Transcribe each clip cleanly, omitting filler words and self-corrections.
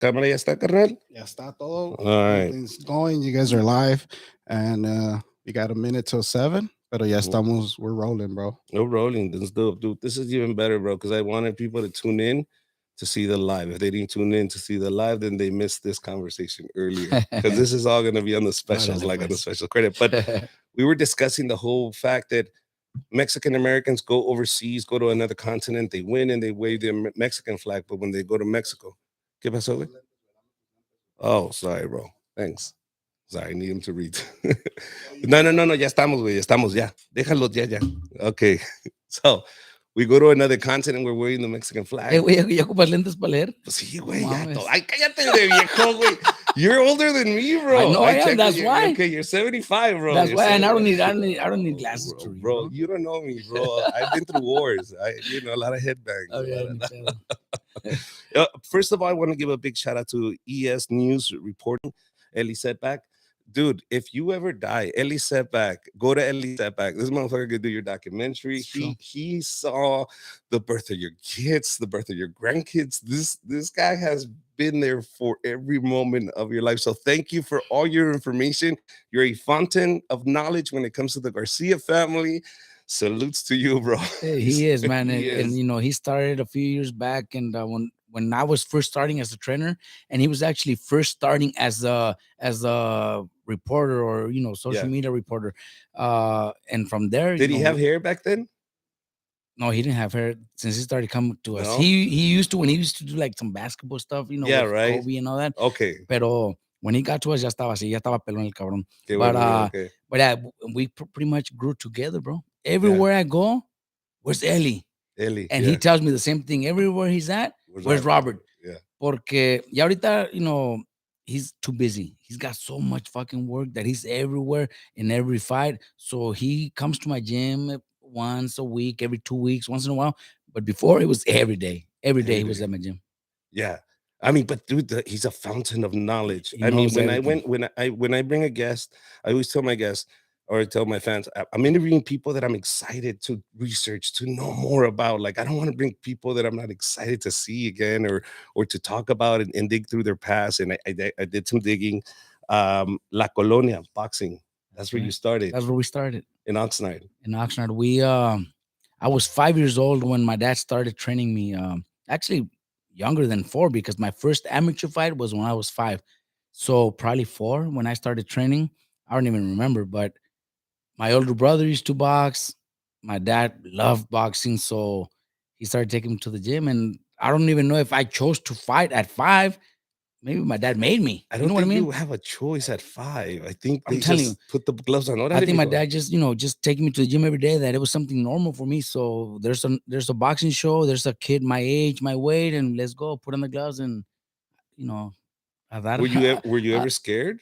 Cámara ya está, carnal. Ya está todo. All right. Everything's going. You guys are live, and we got a minute till 7. Pero ya Mhm. estamos. We're rolling, bro. No rolling. This is dope, dude. This is even better, bro, because I wanted people to tune in to see the live. If they didn't tune in to see the live, then they missed this conversation earlier. Because this is all going to be on the specials, Órale, like on the pues. special credit. But we were discussing the whole fact that Mexican Americans go overseas, go to another continent, they win and they wave their Mexican flag. But when they go to Mexico, ¿qué pasó, güey? Oh, sorry, bro. Thanks. Sorry, I need him to read. No, no, no, no, ya estamos, güey, ya estamos, ya. Déjalo, ya, ya. Okay. So, we go to another continent, we're wearing the Mexican flag. Güey, ¿ya ocupas lentes para leer? Pues sí, No güey, ya. mames. Ay, cállate de viejo, güey. You're older than me, bro. I know I am, checked that's it. why. Okay, you're 75, bro. That's You're why, and I 75. don't need glasses to read, Bro, you don't know me, bro. I've been through wars. A lot of headbangs. Oh, yeah, First of all, I want to give a big shout out to ES News reporting, Ellie Setback. Dude, if you ever die, Ellie Setback, go to Ellie Setback. This motherfucker could do your documentary. He saw the birth of your kids, the birth of your grandkids. This guy has been there for every moment of your life. So thank you for all your information. You're a fountain of knowledge when it comes to the Garcia family. Salutes to you, bro. He is, man. He And is. you know, he started a few years back, and when I was first starting as a trainer, and he was actually first starting as a reporter, or social media reporter. And from there, Did he have hair back then? No, he didn't have hair since he started coming to us. No? He used to, when he used to do like some basketball stuff, Yeah, with right. Kobe and all that. Okay. Pero when he got to us, ya estaba así, ya estaba pelón el cabrón. Okay, But yeah, we pretty much grew together, bro. Everywhere I go, where's Ellie? Ellie. And he tells me the same thing. Everywhere he's at, where's Robert? Yeah. Porque ya ahorita, he's too busy. He's got so much fucking work that he's everywhere in every fight. So he comes to my gym once a week, every 2 weeks, once in a while. But before, it was every day. Every day he was at my gym. Yeah. I mean, but dude, he's a fountain of knowledge. He I mean, knows everything. when I bring a guest, I always tell my guests or tell my fans, I'm interviewing people that I'm excited to research, to know more about. Like, I don't want to bring people that I'm not excited to see again or to talk about and dig through their past. And I did some digging. La Colonia boxing. That's where you started. That's where we started. In Oxnard. In Oxnard. I was 5 years old when my dad started training me. Actually, younger than 4, because my first amateur fight was when I was 5. So probably 4 when I started training. I don't even remember, but my older brother used to box. My dad loved boxing, so he started taking me to the gym. And I don't even know if I chose to fight at 5. Maybe my dad made me. I don't know think what I mean? you have a choice at 5. I think they I'm telling just put the gloves on. I think my dad just taking me to the gym every day, that it was something normal for me. So there's a boxing show. There's a kid my age, my weight, and let's go put on the gloves and Were you ever scared?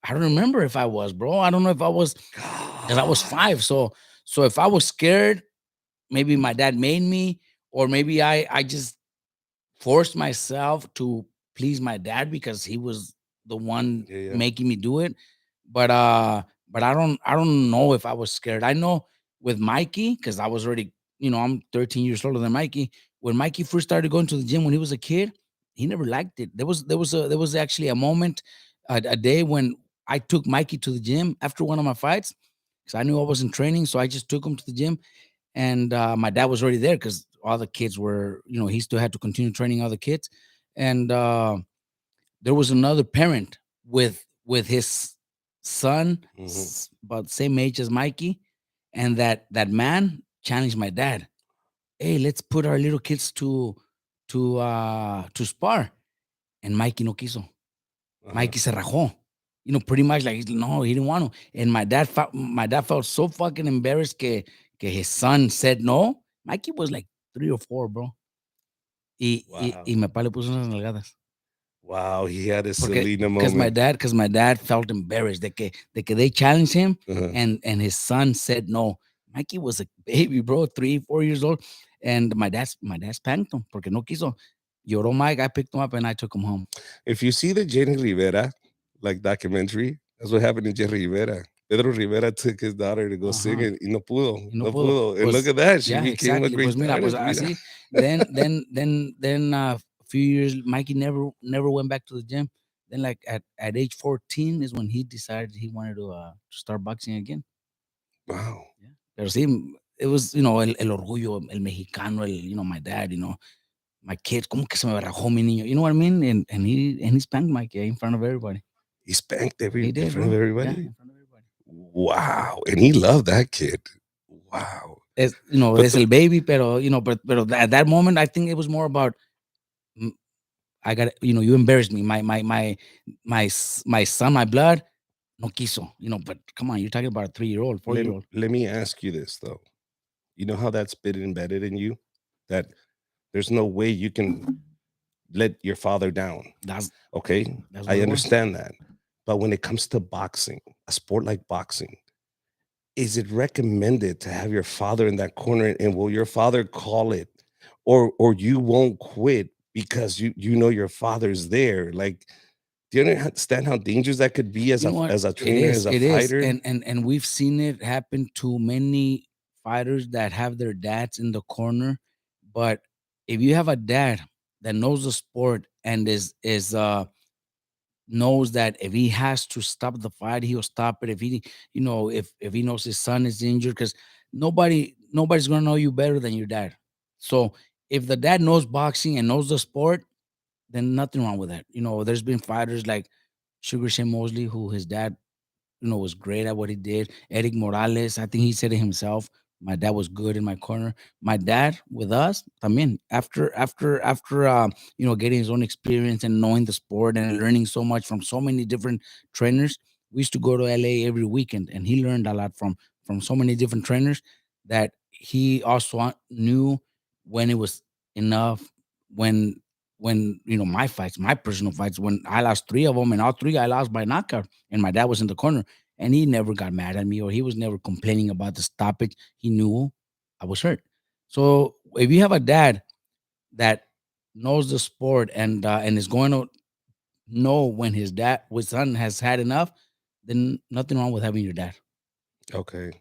I don't remember if I was, bro. I don't know if I was, because I was 5. So if I was scared, maybe my dad made me, or maybe I just forced myself to please my dad because he was the one making me do it. But I don't know if I was scared. I know with Mikey, because I was already, I'm 13 years older than Mikey. When Mikey first started going to the gym when he was a kid, he never liked it. There was actually a moment, a day when I took Mikey to the gym after one of my fights, because I knew I wasn't training. So I just took him to the gym, and my dad was already there because all the kids were, he still had to continue training other kids. And there was another parent with his son, about the same age as Mikey, and that man challenged my dad. Hey, let's put our little kids to spar. And Mikey no quiso. Mikey se rajó. Pretty much like, no, he didn't want to. And my dad felt so fucking embarrassed que his son said no. Mikey was like 3 or 4, bro. Y mi papá le puso unas nalgadas. Wow, he had a Selena moment. Because my dad felt embarrassed de que they challenged him, and his son said no. Mikey was a baby, bro, 3, 4 years old, and my dad spanked him porque no quiso. Lloró Mike. I picked him up and I took him home. If you see the Jenny Rivera documentary, that's what happened to Jenny Rivera. Pedro Rivera took his daughter to go sing it, y no pudo. No pudo. And look at that, she became a great artist. Así. Then few years, Mikey never went back to the gym. Then like at age 14 is when he decided he wanted to start boxing again. Wow. Yeah. Pero sí, it was, el orgullo, el mexicano, my dad, my kids, como que se me rajó mi niño. You know what I mean? And he spanked Mikey in front of everybody. He spanked He in did, front bro. of Yeah, everybody. in front of everybody. Wow. And he loved that kid. Wow. Es, But es el baby, pero, but at that moment, I think it was more about, mm, I got, you embarrassed me. My son, my blood, no quiso, but come on, you're talking about a 3-year-old, 4-year-old. let me ask you this though. You know how that's been embedded in you? That there's no way you can let your father down. That's Okay. that's what I it was. understand that. But when it comes to boxing, a sport like boxing, is it recommended to have your father in that corner, and will your father call it, or you won't quit because you know your father's there? Like, do you understand how dangerous that could be You know what? as a It trainer, is. as a It is. fighter? And we've seen it happen to many fighters that have their dads in the corner. But if you have a dad that knows the sport and is knows that if he has to stop the fight, he'll stop it. If he, if he knows his son is injured, because nobody's gonna know you better than your dad. So if the dad knows boxing and knows the sport, then nothing wrong with that. There's been fighters like Sugar Shane Mosley, who his dad was great at what he did. Eric Morales, I think he said it himself. My dad was good in my corner. My dad with us, I mean, after getting his own experience and knowing the sport and learning so much from so many different trainers, we used to go to LA every weekend, and he learned a lot from so many different trainers that he also knew when it was enough, when my fights, my personal fights, when I lost 3 of them, and all 3 I lost by knockout, and my dad was in the corner, and he never got mad at me, or he was never complaining about the stoppage. He knew I was hurt. So if you have a dad that knows the sport and is going to know when his son has had enough, then nothing wrong with having your dad. Okay.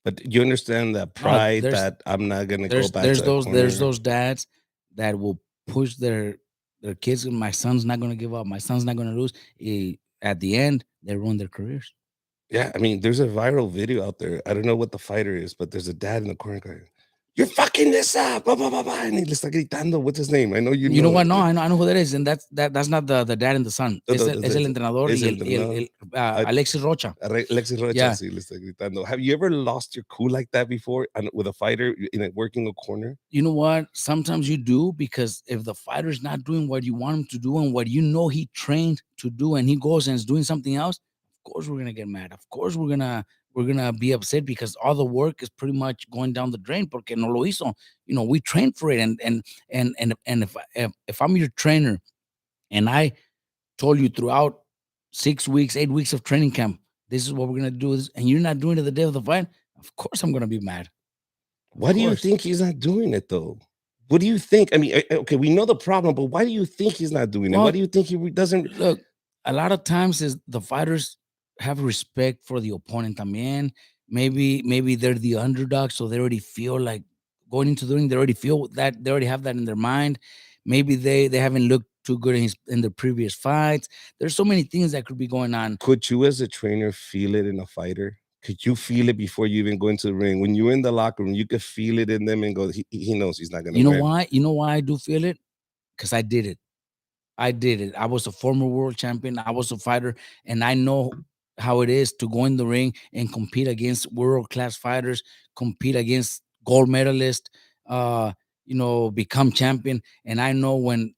But you understand that No, pride that I'm not gonna go back there's to that corner. those dads that will push their kids. My son's not going to give up. My son's not going to lose. At the end, they ruin their careers. Yeah, I mean, there's a viral video out there. I don't know what the fighter is, but there's a dad in the corner going, "You're fucking this up!" Blah, blah, blah, blah. And he está gritando. What's his name? I know you You know know what? it. No, I know who that is, and that's not the dad and the son. No, no, Es el entrenador es y el el, entrenador. el Alexis Rocha. Alexis Rocha, Yeah. sí, le está gritando. Have you ever lost your cool like that before with a fighter in working a corner? You know what? Sometimes you do, because if the fighter's not doing what you want him to do and what he trained to do, and he goes and is doing something else, of course we're gonna get mad. Of course we're gonna be upset, because all the work is pretty much going down the drain. Porque no lo hizo. We trained for it, and if I'm your trainer and I told you throughout 6 weeks, 8 weeks of training camp, this is what we're gonna do, and you're not doing it the day of the fight, of course I'm gonna be mad. Why do you think he's not doing it though? What do you think? I mean, okay, we know the problem, but why do you think he's not doing it? Why Well, do you think he doesn't? look, a lot of times is the fighters have respect for the opponent también. Maybe they're the underdog, so they already feel like going into the ring. They already feel that they already have that in their mind. Maybe they haven't looked too good in their previous fights. There's so many things that could be going on. Could you, as a trainer, feel it in a fighter? Could you feel it before you even go into the ring? When you're in the locker room, you could feel it in them and go, he knows he's not going to You know win. why? You know why I do feel it? Because I did it. I did it. I was a former world champion. I was a fighter, and I know how it is to go in the ring and compete against world class fighters, compete against gold medalists, become champion. And I know when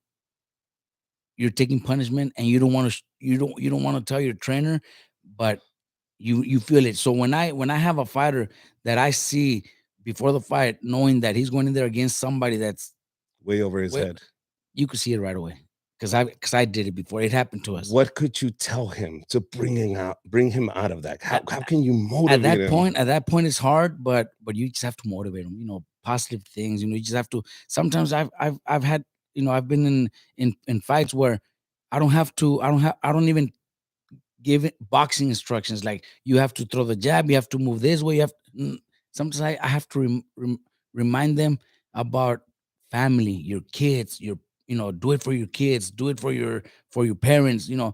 you're taking punishment and you don't want to, you don't want to tell your trainer, but you feel it. So when I have a fighter that I see before the fight, knowing that he's going in there against somebody that's Way over his head. you could see it right away, because I did it before. It happened to us. What could you tell him to bring him out of that? How can you motivate At that him? point, it's hard, but you just have to motivate him. Positive things. You just have to. Sometimes I've had, I've been in fights where I don't have to. I don't even give it boxing instructions, like you have to throw the jab, you have to move this way. Sometimes I have to remind them about family, your kids, do it for your kids, do it for your parents. You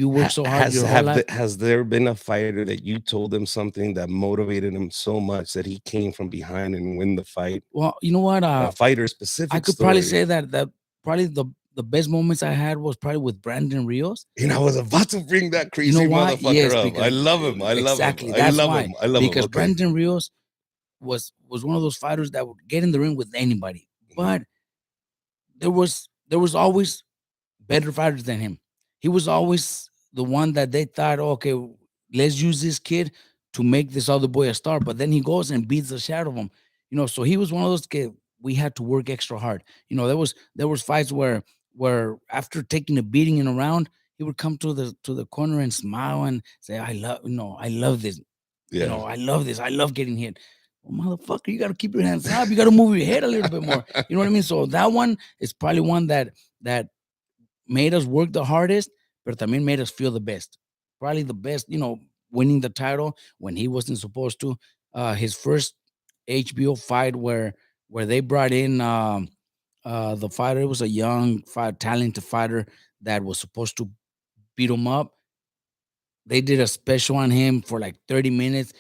work so hard your whole life. Has there been a fighter that you told him something that motivated him so much that he came from behind and win the fight? Well, you know what? A fighter I specific could probably story. say that probably the best moments I had was probably with Brandon Rios. And I was about to bring that You know crazy why? motherfucker Yes, up. I because love him. I love him. exactly I that's love why. him. I love him. Because Okay. Brandon Rios was one of those fighters that would get in the ring with anybody, but there was always better fighters than him. He was always the one that they thought, okay, let's use this kid to make this other boy a star. But then he goes and beats the shit out of him. So he was one of those kids we had to work extra hard. There was fights where after taking a beating in a round, he would come to the corner and smile and say, I love this. Yeah. I love this. I love getting hit. Well, motherfucker, you gotta keep your hands up. You gotta move your head a little bit more. You know what I mean? So that one is probably one that made us work the hardest, but también made us feel the best. Probably the best, winning the title when he wasn't supposed to. His first HBO fight where they brought in the fighter. It was a young talented fighter that was supposed to beat him up. They did a special on him for like 30 minutes,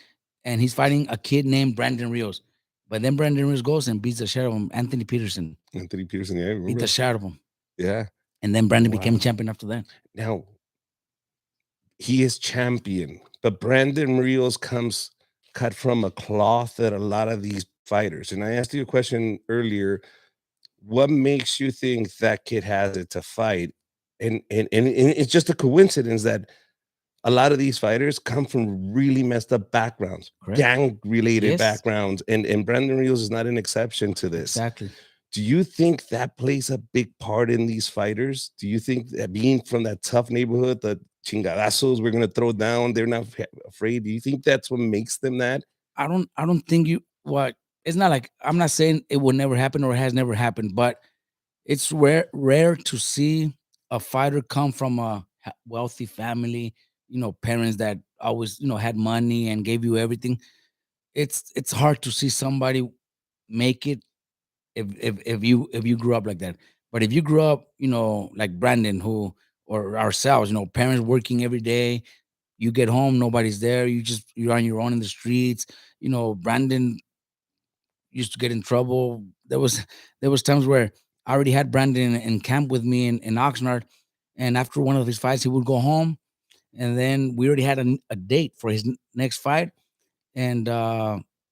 and he's fighting a kid named Brandon Rios. But then Brandon Rios goes and beats the shit out of him, Anthony Peterson. Anthony Peterson. Yeah, I Beat the remember. shit out of him. Yeah. And then Brandon became Wow. champion after that. Now he is champion, but Brandon Rios comes cut from a cloth that a lot of these fighters. And I asked you a question earlier. What makes you think that kid has it to fight? And it's just a coincidence that a lot of these fighters come from really messed up backgrounds, Correct. gang related Yes. backgrounds, and Brandon Rios is not an exception to this. Exactly. Do you think that plays a big part in these fighters? Do you think that being from that tough neighborhood, the chingadazos we're gonna throw down, they're not afraid? Do you think that's what makes them that? I don't think what it's not like I'm not saying it will never happen or it has never happened, but it's rare to see a fighter come from a wealthy family, parents that always, had money and gave you everything. It's hard to see somebody make it if you grew up like that. But if you grew up, like Brandon, who or ourselves, parents working every day, you get home, nobody's there, you're on your own in the streets. Brandon used to get in trouble. There was times where I already had Brandon in camp with me in Oxnard, and after one of his fights, he would go home, and then we already had a date for his next fight, and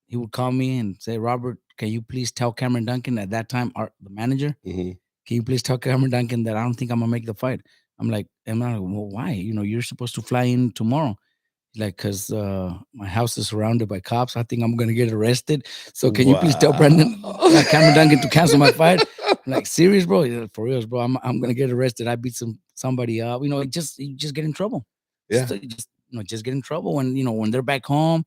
he would call me and say, "Robert, can you please tell Cameron Duncan at that time, the manager, Mhm. can you please tell Cameron Duncan that I don't think I'm gonna make the fight?" I'm like, well, why? You're supposed to fly in tomorrow. Like, because my house is surrounded by cops. I think I'm gonna get arrested. So can you please tell Brandon Cameron Duncan to cancel my fight? I'm like, serious, bro? Yeah, for real, bro. I'm gonna get arrested. I beat somebody up. You just get in trouble. Yeah. Just get in trouble when they're back home,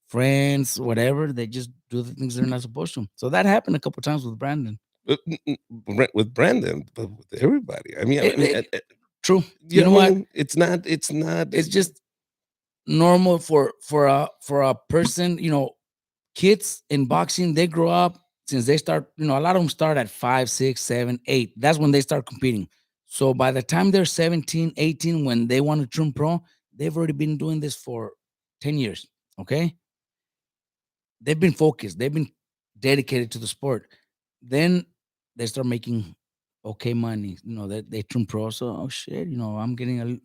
friends, whatever. They just do the things they're not supposed to. So that happened a couple times with Brandon. With Brandon, but with everybody. I mean, True. you know know what I what? mean? It's not. It's not. It's just normal for a person. Kids in boxing, they grow up since they start, a lot of them start at 5, 6, 7, 8. That's when they start competing. So by the time they're 17, 18, when they want to turn pro, they've already been doing this for 10 years. Okay. They've been focused, they've been dedicated to the sport. Then they start making okay money. They turn pro. So, oh shit, I'm getting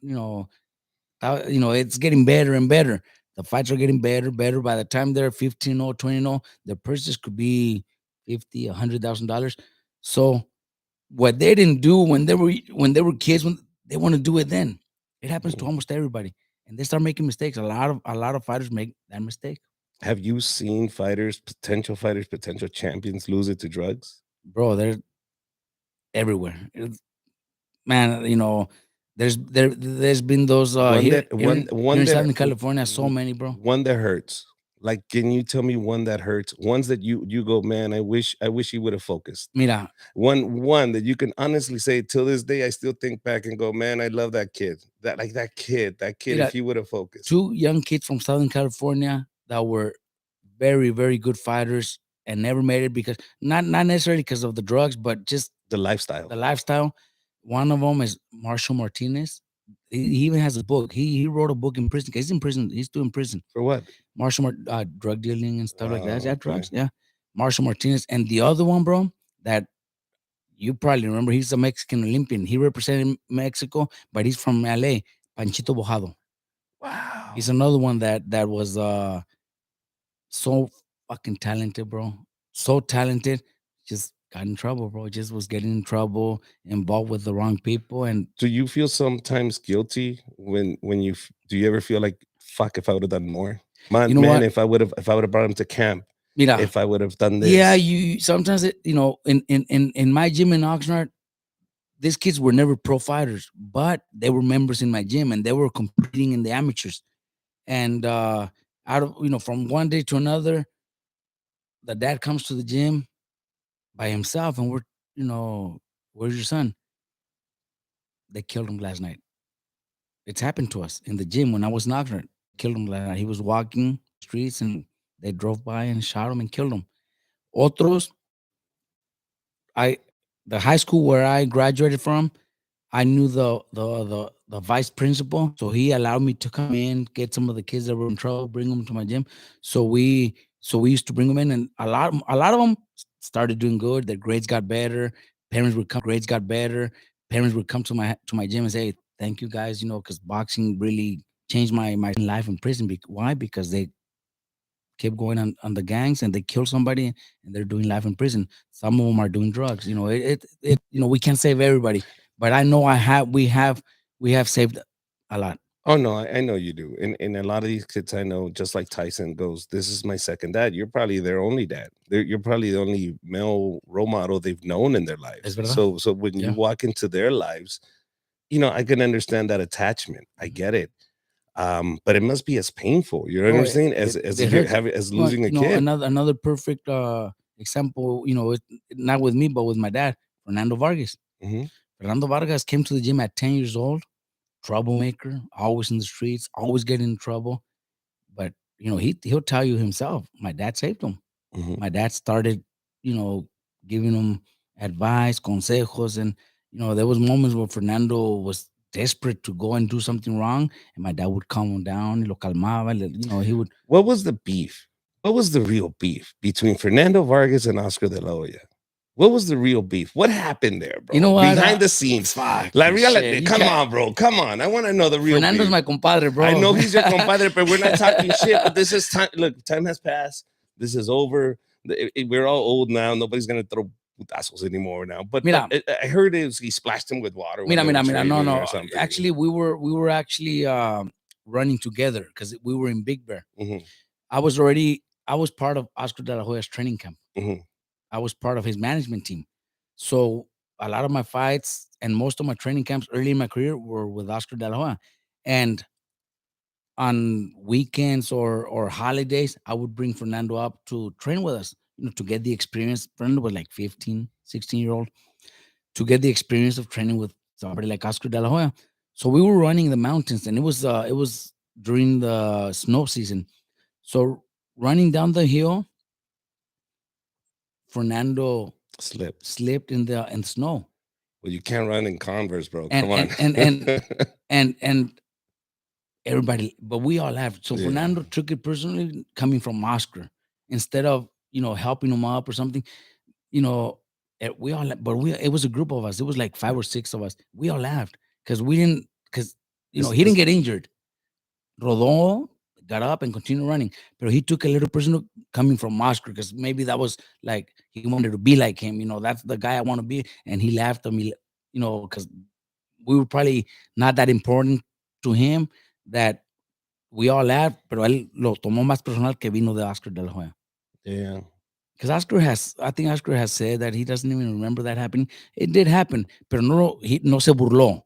it's getting better and better. The fights are getting better, better. By the time they're 15 or 20, the purchase could be 50, $100,000. So what they didn't do when they were kids, when they want to do it then. It happens to almost everybody. And they start making mistakes. A lot of fighters make that mistake. Have you seen fighters, potential champions lose it to drugs? Bro, they're everywhere. Man, there's been those One here, that here, one in, here one in that Southern California, so many, bro. one that hurts. Like, can you tell me one that hurts? Ones that you go, man. I wish he would have focused. Mira, One that you can honestly say till this day, I still think back and go, man, I love that kid. That kid, mira, if he would have focused. two young kids from Southern California that were very, very good fighters. and never made it because not necessarily because of the drugs, but just The lifestyle. the lifestyle. One of them is Marshall Martinez. He even has a book. He wrote a book in prison. He's in prison. He's still in prison. For what? Drug dealing and stuff like that. Oh, Yeah, okay. drugs. Yeah, Marshall Martinez. And the other one, bro, that you probably remember, he's a Mexican Olympian. He represented Mexico, but he's from LA. Panchito Bojado. Wow. He's another one that was so fucking talented, bro. So talented. Just got in trouble, bro. Just was getting in trouble, involved with the wrong people. And Do you feel sometimes guilty when do you ever feel like fuck if I would have done more? you Man, know man, what? if I would have brought him to camp, Mira, if I would have done yeah, this. you sometimes in my gym in Oxnard, these kids were never pro fighters, but they were members in my gym and they were competing in the amateurs. And out of from one day to another, the dad comes to the gym by himself, and where's your son? They killed him last night. It's happened to us in the gym when I was in Oxnard. Killed him last night. He was walking streets and they drove by and shot him and killed him. Otros, I the high school where I graduated from, I knew the vice principal, so he allowed me to come in, get some of the kids that were in trouble, bring them to my gym. So we used to bring them in, and a lot of them started doing good. Their grades got better. Parents would come to my gym and say, "Thank you guys," because boxing really changed my life in prison. Why? Because they kept going on the gangs and they kill somebody and they're doing life in prison. Some of them are doing drugs. We can't save everybody, but I know we have saved a lot. Oh no, I know you do. And a lot of these kids I know, just like Tyson goes, this is my second dad. You're probably their only dad. You're probably the only male role model they've known in their Es lives. verdad. So when you Yeah. walk into their lives, I can understand that attachment. I get it. But it must be as painful. You know what Oh, I'm it, saying? it, As it you're hurts. having as losing a kid. Another perfect example. Not with me, but with my dad, Fernando Vargas. Hmm. Fernando Vargas came to the gym at 10 years old, troublemaker, always in the streets, always getting in trouble. But he'll tell you himself, my dad saved him. Hmm. My dad started, you know, giving him advice, consejos, and there was moments where Fernando was desperate to go and do something wrong, and my dad would calm him down, lo calmaba, he would. What was the beef? What was the real beef between Fernando Vargas and Oscar de la Hoya? What was the real beef? What happened there, You bro? know what? Behind the scenes. La Fucking shit. reality. You Come can't. on, bro. Come on. I want to know the real Fernando's beef. my compadre, I bro. know he's your compadre, but we're not talking shit. But this is time. Look, time has passed. This is over. We're all old now. Nobody's gonna throw putazos anymore now. But Mira, I heard he splashed him with water when mira, they were mira, mira. No, training or no. something. Actually, we were actually running together because we were in Big Bear. Hmm. I was part of Oscar de la Hoya's training camp. Hmm. I was part of his management team. So a lot of my fights and most of my training camps early in my career were with Oscar de la Hoya. And on weekends or holidays, I would bring Fernando up to train with us, to get the experience. Fernando was like 15, 16-year-old, to get the experience of training with somebody like Oscar de la Hoya. So we were running the mountains and it was during the snow season. So running down the hill, Fernando Slipped. slipped in snow. Well, you can't run in Converse, bro. And Come on. and everybody, but we all laughed. So Yeah. Fernando took it personally, coming from Oscar, instead of helping him up or something. You know, we all, but it was a group of us. It was like 5 or 6 of us. We all laughed because we didn't, because This, he didn't this, get injured. Rodon got up and continued running, but he took a little personal coming from Oscar because maybe that was like he wanted to be like him. That's the guy I want to be, and he laughed at me. Because we were probably not that important to him that we all laughed, pero él lo tomó más personal que vino de Oscar de la Hoya. yeah. Because I think Oscar has said that he doesn't even remember that happening. It did happen, pero no se burló.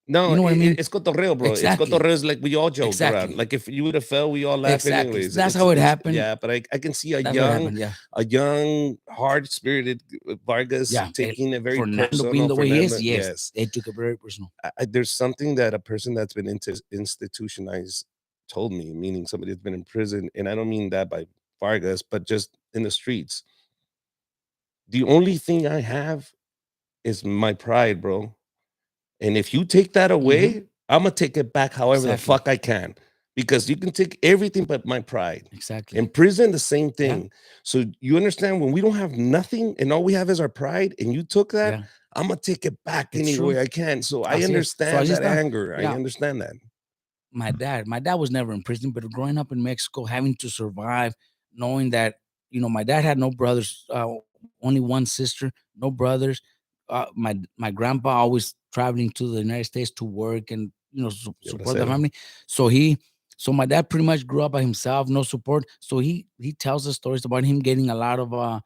No, You know what I mean? it's cotorreo, bro. It's Exactly. cotorreo is like we all joked around. Exactly. Like if you would have fell, we all laugh Exactly. anyways. That's how it happened. Yeah, but I can see That's what happened. Yeah. a young, hard-spirited Vargas Yeah. taking it very Fernando being personal. the way he Fernando, is, yes, they took it very personal. There's something that a person that's been institutionalized told me, meaning somebody that's been in prison, and I don't mean that by Vargas, but just in the streets. The only thing I have is my pride, bro. And if you take that Mhm. away, I'm gonna take it back however the Exactly. fuck I can. Because you can take everything but my pride. Exactly. In prison, the same Yeah. thing. So you understand when we don't have nothing and all we have is our pride, and you took that, Yeah. I'm gonna take it back It's any true. way I can. So I Así es. So understand así that está. anger. I Yeah. understand that. My dad was never in prison, but growing up in Mexico, having to survive, knowing that, my dad had no brothers, only one sister, no brothers. My grandpa always traveling to the United States to work and, Yeah, support the bracero. family. So my dad pretty much grew up by himself, no support. So he tells the stories about him getting a lot of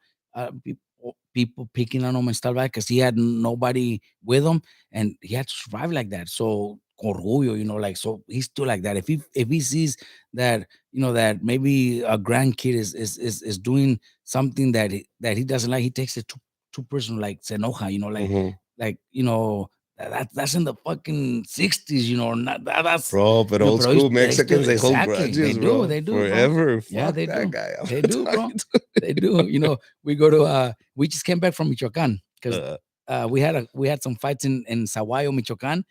people picking on him and stuff like, because he had nobody with him, and he had to survive like that. So orgullo, like, so he's still like that. If he sees that, that maybe a grandkid is doing something that he doesn't like, he takes it too personal, like se enoja, Mhm. like that's in the fucking 60s, not that's, Bro, but old but he's, school they still Mexicans, they hold exactly, grudges, bro. they do, bro. Forever. Yeah, Fuck they that do. guy. I'm They not do, bro. talking to They do. We just came back from Michoacan because uh, we had some fights in Saguayo, Michoacan,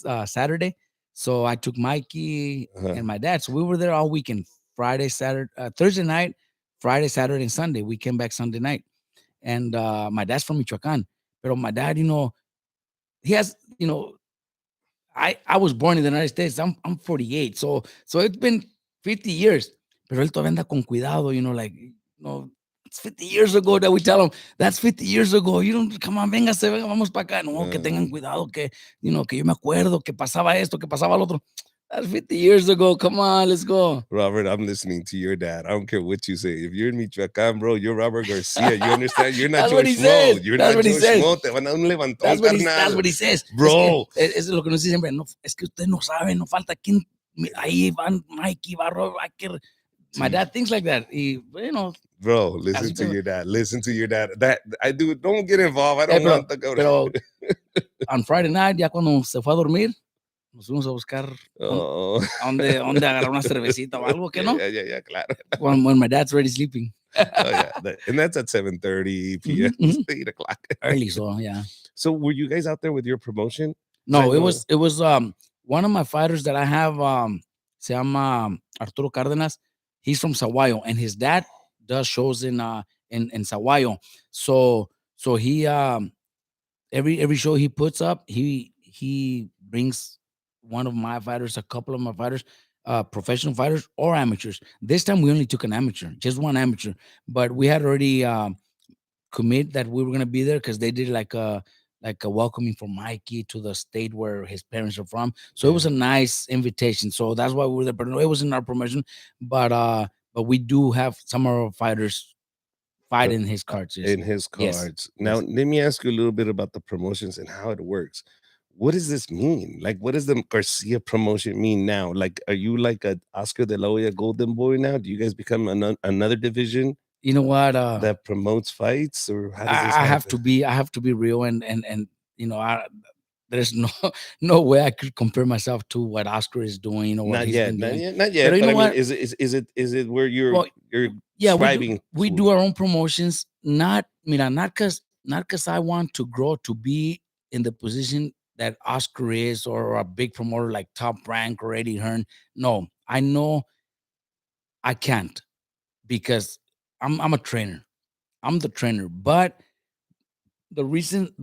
uh, Saturday. So I took Mikey uh, and my dad. So we were there all weekend, Friday, Saturday, Thursday night, Friday, Saturday, and Sunday. We came back Sunday night. And my dad's from Michoacan. But my dad, he has, I was born in the United States. I'm 48. So it's been 50 years. Pero él todavía anda con cuidado, like, it's 50 years ago that we tell him, that's 50 years ago. You don't, come on, véngase, venga, vamos para acá. No, que uh. tengan cuidado, que yo me acuerdo que pasaba esto, que pasaba lo otro. That's 50 years ago. Come on, let's go. Robert, I'm listening to your dad. I don't care what you say. If you're in Michoacán, bro, you're Robert Garcia. You understand? You're not That's Joe what he says. Schmo. You're That's not what he Joe says. Schmo. Te van a dar un levantón, That's carnal. what he says. Bro. Es lo que nos dice siempre. No, es que usted no sabe, no falta quien. Ahí van Mikey, Barro, my dad thinks like that. Bro, listen to your dad. Listen to your dad. That I do. Don't get involved. I don't want to go. Pero on Friday night, ya cuando se fue a dormir, nos fuimos a buscar Oh. donde agarrar una cervecita o algo, que no? Yeah, claro. When my dad's already sleeping. Oh yeah, and that's at 7:30 p.m. Mhm, mhm. 8 o'clock. Early, so yeah. So were you guys out there with your promotion? No, it was one of my fighters that I have, se llama Arturo Cárdenas. He's from Saguayo, and his dad does shows in Saguayo. So he every show he puts up, he brings one of my fighters, a couple of my fighters, professional fighters or amateurs. This time we only took an amateur, just one amateur, but we had already commit that we were gonna be there because they did like a welcoming for Mikey to the state where his parents are from. So it was a nice invitation. So that's why we were there. But it wasn't our promotion. But we do have some of our fighters fight in his cards. Yes. in his Yes. cards. Now, Yes. let me ask you a little bit about the promotions and how it works. What does this mean? Like, what does the Garcia promotion mean now? Like, are you like a Oscar de la Hoya Golden Boy now? Do you guys become another division You know what? that promotes fights, or how does this I have to happen? be real and there's no no way I could compare myself to what Oscar is doing or what Not he's yet, been doing. not But yet. you But know I mean, what? is it where Well, you're yeah, striving we to? do our own promotions, not mira, not cause I want to grow to be in the position that Oscar is or a big promoter like Top Rank or Eddie Hearn. No, I know I can't because I'm a trainer. I'm the trainer. But the reason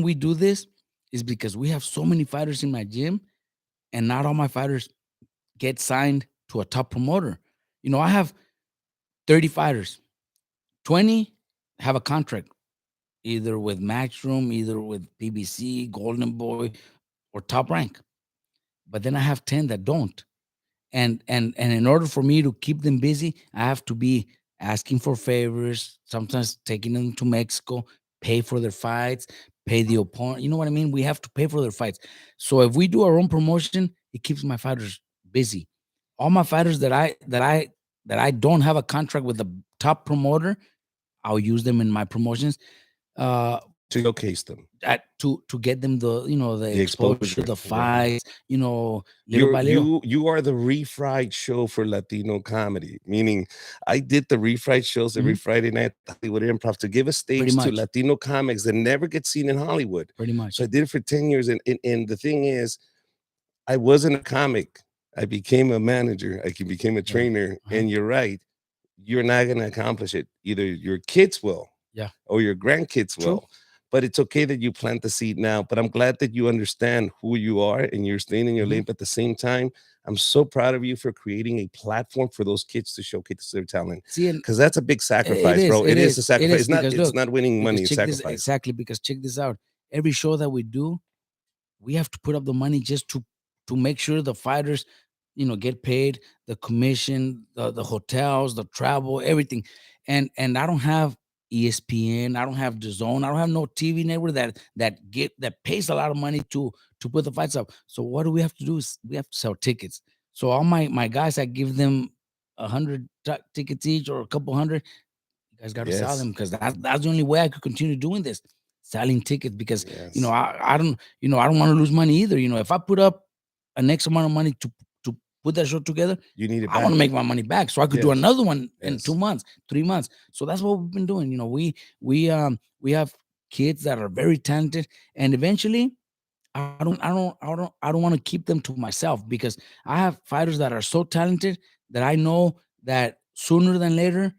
we do this is because we have so many fighters in my gym, and not all my fighters get signed to a top promoter. I have 30 fighters, 20 have a contract either with Matchroom, either with PBC, Golden Boy, or Top Rank. But then I have 10 that don't. And in order for me to keep them busy, I have to be asking for favors, sometimes taking them to Mexico, pay for their fights, pay the opponent. You know what I mean? We have to pay for their fights. So if we do our own promotion, it keeps my fighters busy. All my fighters that I don't have a contract with the top promoter, I'll use them in my promotions. to showcase them, to get them the the the exposure, exposure. the Right. fights, little by little. You are the refried show for Latino comedy. Meaning, I did the refried shows every Mhm. Friday night at the Hollywood Improv to give a Pretty stage to much, Latino comics that never get seen in Hollywood. pretty So I much. did it for 10 years, and the thing is, I wasn't a comic. I became a manager. Became a Yeah. trainer. Uh-huh. And you're right. You're not going to accomplish it. Either your kids will, Yeah. or your grandkids True. will. But it's okay that you plant the seed now. But I'm glad that you understand who you are and you're staying in your Mhm. lane. But at the same time, I'm so proud of you for creating a platform for those kids to showcase their talent. See, and Because that's a big it sacrifice, is, bro. it It is a is, it sacrifice. is because It's look, not winning because money, it's check this sacrifice. exactly because check this out. Every show that we do, we have to put up the money just to make sure the fighters get paid, the commission, the hotels, the travel, everything. And I don't have ESPN, I don't have the zone, I don't have no TV network that pays a lot of money to put the fights up. So what do we have to do is we have to sell tickets. So all my guys, I give them 100 tickets each or a couple hundred. You guys got to sell Yes. them because that's the only way I could continue doing this, selling tickets. Because Yes. I don't I don't want to lose money either. If I put up an X amount of money to put that show together, You need it I want to back. make my money back so I could do Yes. another one in Yes. 2 months, 3 months. So that's what we've been doing. We have kids that are very talented, and eventually I don't want to keep them to myself because I have fighters that are so talented that I know that sooner than later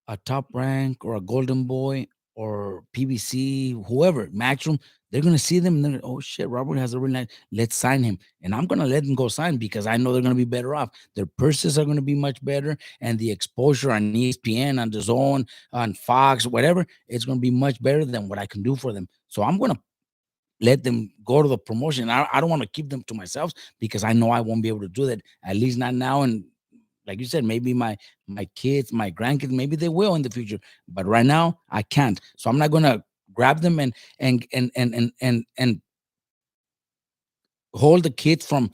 a top rank or a golden boy or PBC, whoever, Matchroom, they're gonna see them and they're oh shit, Robert has a really nice, let's sign him. And I'm gonna let them go sign because I know they're gonna be better off. Their purses are gonna be much better, and the exposure on ESPN, on the zone, on Fox, whatever, it's gonna be much better than what I can do for them. So I'm gonna let them go to the promotion. I don't want to keep them to myself because I know I won't be able to do that, at least not now. And like you said, maybe my kids, my grandkids, maybe they will in the future. But right now, I can't. So I'm not gonna grab them and hold the kids from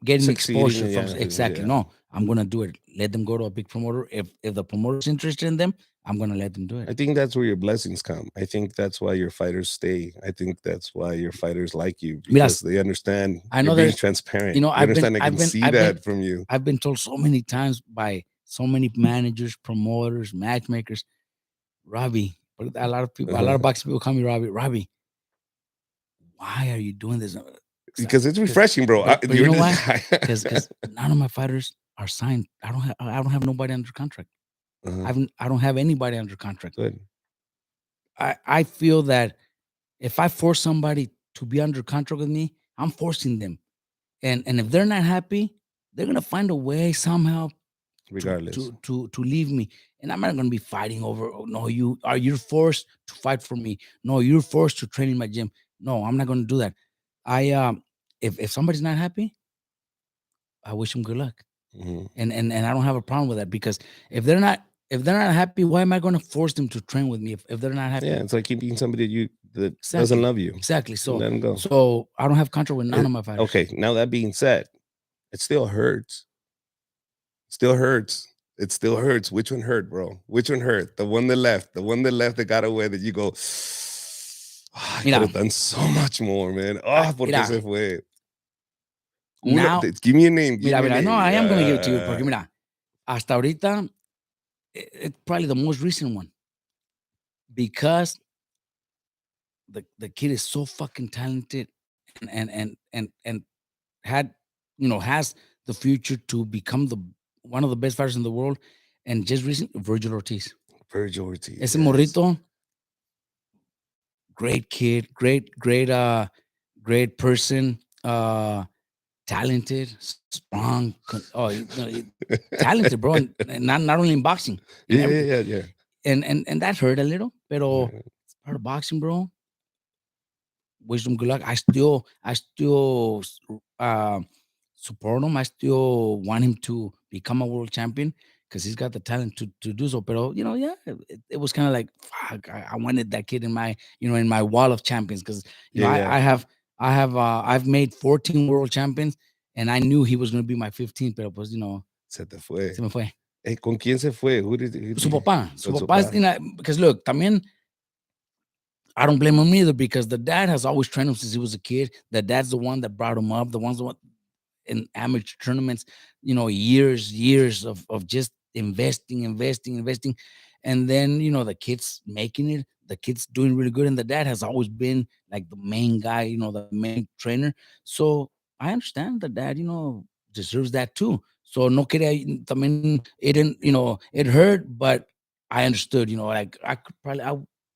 getting Succeeding. exposure from Yeah. exactly. Yeah. No, I'm gonna do it. Let them go to a big promoter. If the promoter's interested in them, I'm gonna let them do it. I think that's where your blessings come. I think that's why your fighters stay. I think that's why your fighters like you Mira, because they understand I you're know being there's transparent. They I've been understand they I've can been see I've been that from you. I've been told so many times by so many managers, promoters, matchmakers, Robbie. But a lot Uh-huh. of boxing people call me Robbie. Robbie, why are you doing this? Because it's Because, refreshing, bro. but you You're know this why? guy. Because none of my fighters are signed. I don't have nobody under contract. Uh-huh. I don't have anybody under contract. Good. I feel that if I force somebody to be under contract with me, I'm forcing them. And if they're not happy, they're gonna find a way somehow Regardless. to leave me. And I'm not gonna be fighting over, oh no, you're forced to fight for me. No, you're forced to train in my gym. No, I'm not gonna do that. I if somebody's not happy, I wish them good luck. Mhm. And I don't have a problem with that because if they're not happy, why am I gonna force them to train with me if they're not Yeah, happy? it's like keeping somebody that doesn't Exactly. love you. Exactly. So Let them go. so I don't have contract with none of my fighters. Okay, now that being said, it still hurts. Still hurts. It still hurts. Which one hurt, bro? Which one hurt? The one that left. The one that left that got away that you go, "Ah, I could Mira, have done so much more, man. Oh, porque mira, se fue. now, Give me a name. Give mira, me a mira, no, name. I am gonna give it to you porque mira, hasta ahorita, it's probably the most recent one because the kid is so fucking talented and had has the future to become the one of the best fighters in the world. And just recent, Virgil Ortiz, Virgil Ortiz. ese Yes. morrito, great kid, great person, talented, strong, talented, bro, and not only in boxing, in Yeah, yeah, everything. yeah, yeah. And that hurt a little, pero Yeah. it's part of boxing, bro. Wish him good luck. I still support him. I still want him to become a world champion because he's got the talent to do so. But yeah, it was kind of like fuck. I wanted that kid in my in my wall of champions because Yeah, yeah. I've made 14 world champions and I knew he was going to be my 15th. Pero pues Se te fue. se me fue. ¿Con quién se fue? Who Su did papá, con su because look, también I don't blame him either because the dad has always trained him since he was a kid. The dad's the one that brought him up. The one's the one in amateur tournaments, years of just investing. And then, the kid's making it, the kid's doing really good. And the dad has always been like the main guy, the main trainer. So I understand the dad, deserves that too. So no kid, I mean, it didn't, it hurt, but I understood, like I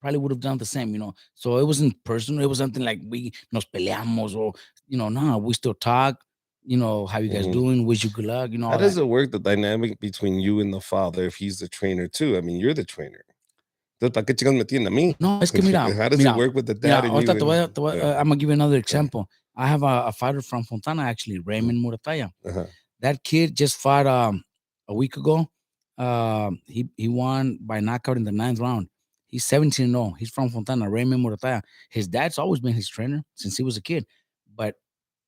probably would have done the same, So it wasn't personal. It was something like we nos peleamos or, no, we still talk, how you guys Mhm. doing? Wish you good luck, How all does that. it work, the dynamic between you and the father, if he's the trainer too? I mean, you're the trainer. Entonces, ¿para qué chingados me tienen a mí? No, es que mira, How does it mira, work with the mira, dad and you? ahorita Yeah. I'm gonna give you another Yeah. example. I have a fighter from Fontana, actually, Raymond Murataya. Uh-huh. That kid just fought a week ago. He won by knockout in the 9th round. He's 17-0. He's from Fontana, Raymond Murataya. His dad's always been his trainer since he was a kid, but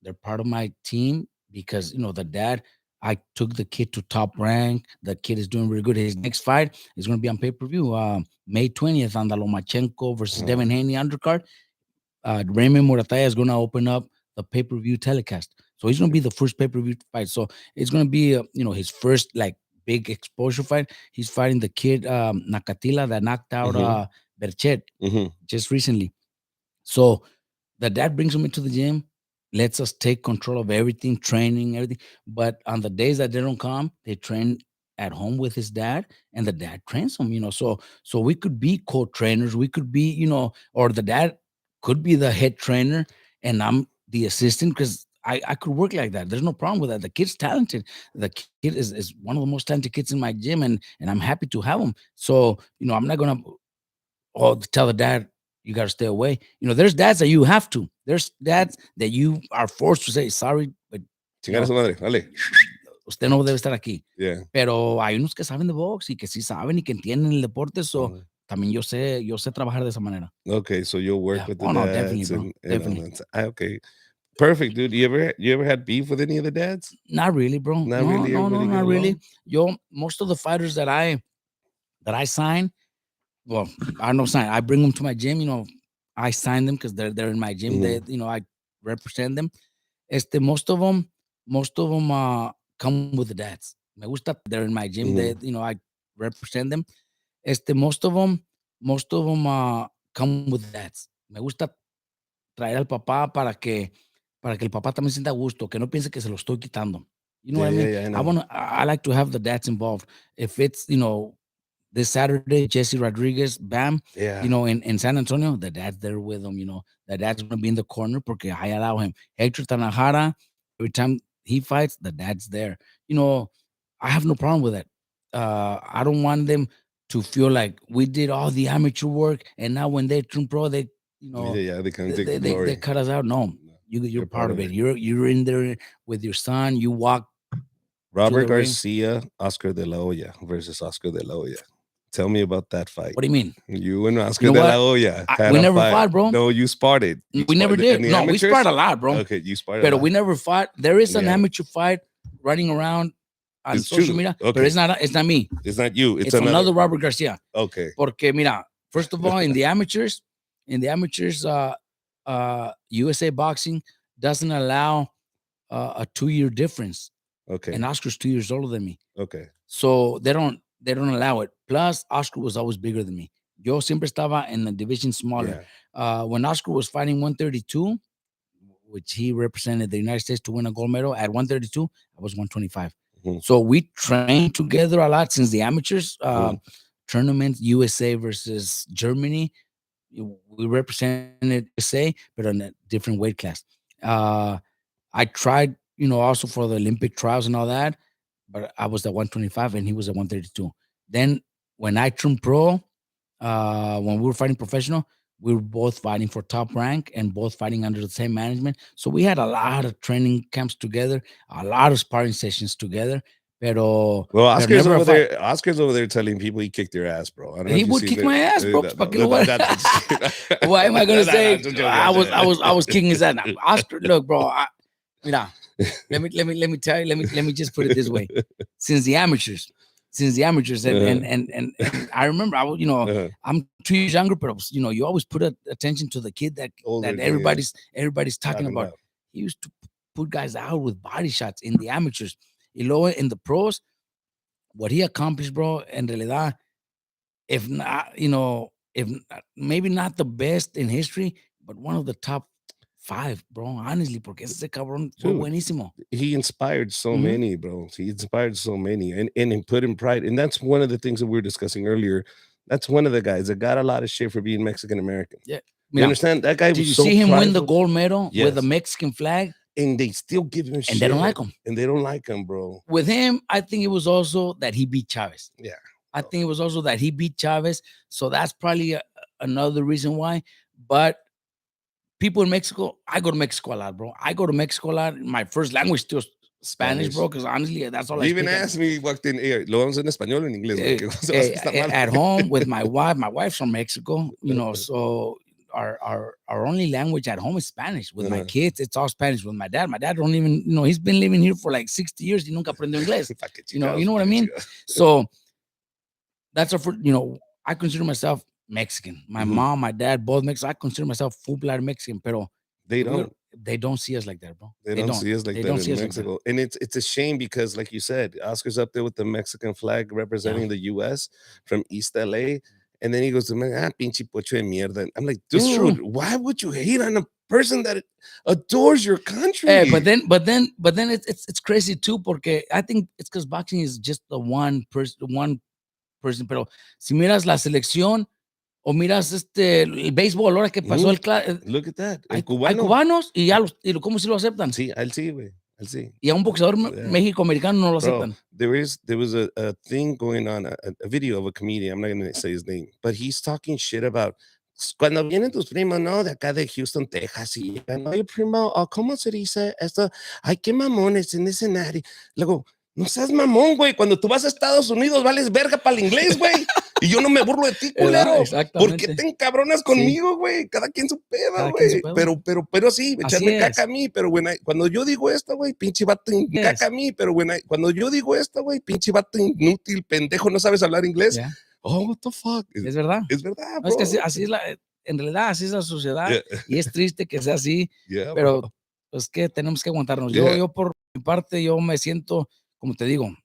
they're part of my team because the dad. I took the kid to top rank. The kid is doing really good. His next fight is going to be on pay-per-view. May 20th on the Lomachenko versus Uh-huh. Devin Haney undercard. Raymond Murataya is going to open up the pay-per-view telecast. So he's going to be the first pay-per-view fight. So it's going to be, his first like big exposure fight. He's fighting the kid Nakatila that knocked out Mhm. Berchet Mhm. just recently. So the dad brings him into the gym, lets us take control of everything, training, everything. But on the days that they don't come, they train at home with his dad, and the dad trains them. So we could be co-trainers. We could be, or the dad could be the head trainer, and I'm the assistant because I could work like that. There's no problem with that. The kid's talented. The kid is one of the most talented kids in my gym, and I'm happy to have him. So I'm not gonna tell the dad you got to stay away. There's dads that you have to. There's dads that you are forced to say sorry, but Chingar a su madre. Vale. usted no debe estar aquí. Yeah. Pero hay unos que saben de box y que sí saben y que entienden el deporte. So Mhm. también yo sé trabajar de esa manera. Okay, so you'll work Yeah. with the Oh no, definitely, dads bro. and all Definitely. that. Okay. Perfect, dude. You ever had beef with any of the dads? Not really, bro. Not No, really. no, no, Everybody get not really. along. Most of the fighters that I sign, well, I don't sign. I bring them to my gym. I sign them because they're in my gym. They, Mhm. I represent them. Most of them come with the dads. Me gusta. They're in my gym. They, Mhm. I represent them. Most of them come with the dads. Me gusta traer al papá para que el papá también sienta gusto, que no piense que se lo estoy quitando. You know Yeah, what I yeah, mean? yeah. I I know. want to. I like to have the dads involved. If it's this Saturday, Jesse Rodriguez, bam, Yeah. in San Antonio, the dad's there with him. The dad's gonna be in the corner porque I allow him. Hector Tanajara, every time he fights, the dad's there. I have no problem with that. I don't want them to feel like we did all the amateur work and now when they turn pro, they Yeah, yeah. They kind of take the they glory. cut us out. No, No, you're you're part part of of it. it. You're in there with your son. You walk to Robert the ring. Garcia, Oscar de la Hoya versus Oscar de la Hoya. Tell me about that fight. What do you mean? You and You Oscar know de la what? Hoya had We a never fight. fought, bro. No, you sparred it. You We never sparred in did. the No, we amateurs. sparred a lot, bro. Okay, you sparred a But lot. we never fought. There is an Yeah. amateur fight running around on It's social true. media, but Okay. it's not me. It's not you. It's It's another another. Robert Garcia. Okay. Porque mira, first of all, in the amateurs, USA Boxing doesn't allow a 2-year difference, Okay. and Oscar's 2 years older than me, Okay. so they don't allow it. Plus, Oscar was always bigger than me. Yo siempre estaba in the division smaller. Yeah. When Oscar was fighting 132, which he represented the United States to win a gold medal at 132, I was 125. Mhm. So we trained together a lot since the amateurs Mhm. tournament, USA versus Germany. We represented USA, but on a different weight class. I tried, also for the Olympic trials and all that, but I was at 125 and he was at 132. Then when I turned pro, when we were fighting professional, we were both fighting for top rank and both fighting under the same management. So we had a lot of training camps together, a lot of sparring sessions together. Pero Well, pero Oscar's never a over fight. there. Oscar's over there telling people he kicked your ass, bro. I don't know He if you would see kick that. my ass, bro. No, ¿Pa' qué no, lo voy no, a- I'm just kidding. Why am I gonna No, say just joking, I I'm was joking. I was kicking his ass? Now, Oscar, look, bro. Mira, let me tell you. Let me just put it this way. Since the since the amateurs, and I remember I was, I'm 2 years younger, but I was, you always put attention to the kid that Older, everybody's talking about. He used to put guys out with body shots in the amateurs. Y luego in the pros, what he accomplished, bro, en realidad, if not, if maybe not the best in history, but one of the top 5, bro. Honestly, porque ese cabrón fue buenísimo. He inspired so many, bro. He inspired so many, and he put in pride. And that's one of the things that we were discussing earlier. That's one of the guys that got a lot of shit for being Mexican American. Yeah, you understand? That guy did was you so see him win the prideful. gold medal with the Mexican flag? And they still give him shit. And they don't like him. And they don't like him, bro. With him, I think it was also that he beat Chavez. Yeah. I think it was also that he beat Chavez. So that's probably another reason why. But people in Mexico, I go to Mexico a lot, bro. I go to Mexico a lot. My first language still Spanish, bro, because honestly, that's all I speak. Even asked me, walked in, lo vamos en español o en inglés. At home with my wife. My wife's from Mexico, so our only language at home is Spanish. With my kids, it's all Spanish. With my dad don't even, he's been living here for like 60 years. He nunca aprendió inglés. You know what I mean? So that's I consider myself Mexican. My mom, my dad, both Mexican. I consider myself full-blood Mexican, pero they don't see us like that, bro. They don't see us like that in Mexico. And it's a shame because, like you said, Oscar's up there with the Mexican flag representing the U.S. from East LA. And then he goes to me, pinche pocho de mierda. I'm like, dude, why would you hate on a person that adores your country? Hey, but then it's crazy too, porque I think it's because boxing is just the one person. Pero si miras la selección o miras el béisbol, ahora que pasó look at that. Hay cubanos y ¿cómo si lo aceptan? Sí, a él sí, güey. Y a un boxeador México-americano no lo aceptan. There was a thing going on, a video of a comedian. I'm not going to say his name, but he's talking shit about cuando vienen tus primos, ¿no? De acá de Houston, Texas, y no, primo, ¿cómo se dice esto? Ay, qué mamones en ese escenario. Luego, no seas mamón, güey. Cuando tú vas a Estados Unidos, vales verga para el inglés, güey. Y yo no me burlo de ti, culero. ¿Por qué te encabronas conmigo, güey? Cada quien su peda, güey. Pero sí, echarme caca a mí. Pero cuando yo digo esto, güey, pinche vato caca a mí. Pero cuando yo digo esto, güey, pinche vato inútil, pendejo, no sabes hablar inglés. Oh, what the fuck. Es verdad. Es verdad, bro. No, es que así es en realidad, así es la sociedad. Y es triste que sea así. Pero pues que tenemos que aguantarnos. Yo por mi parte, yo me siento, como te digo,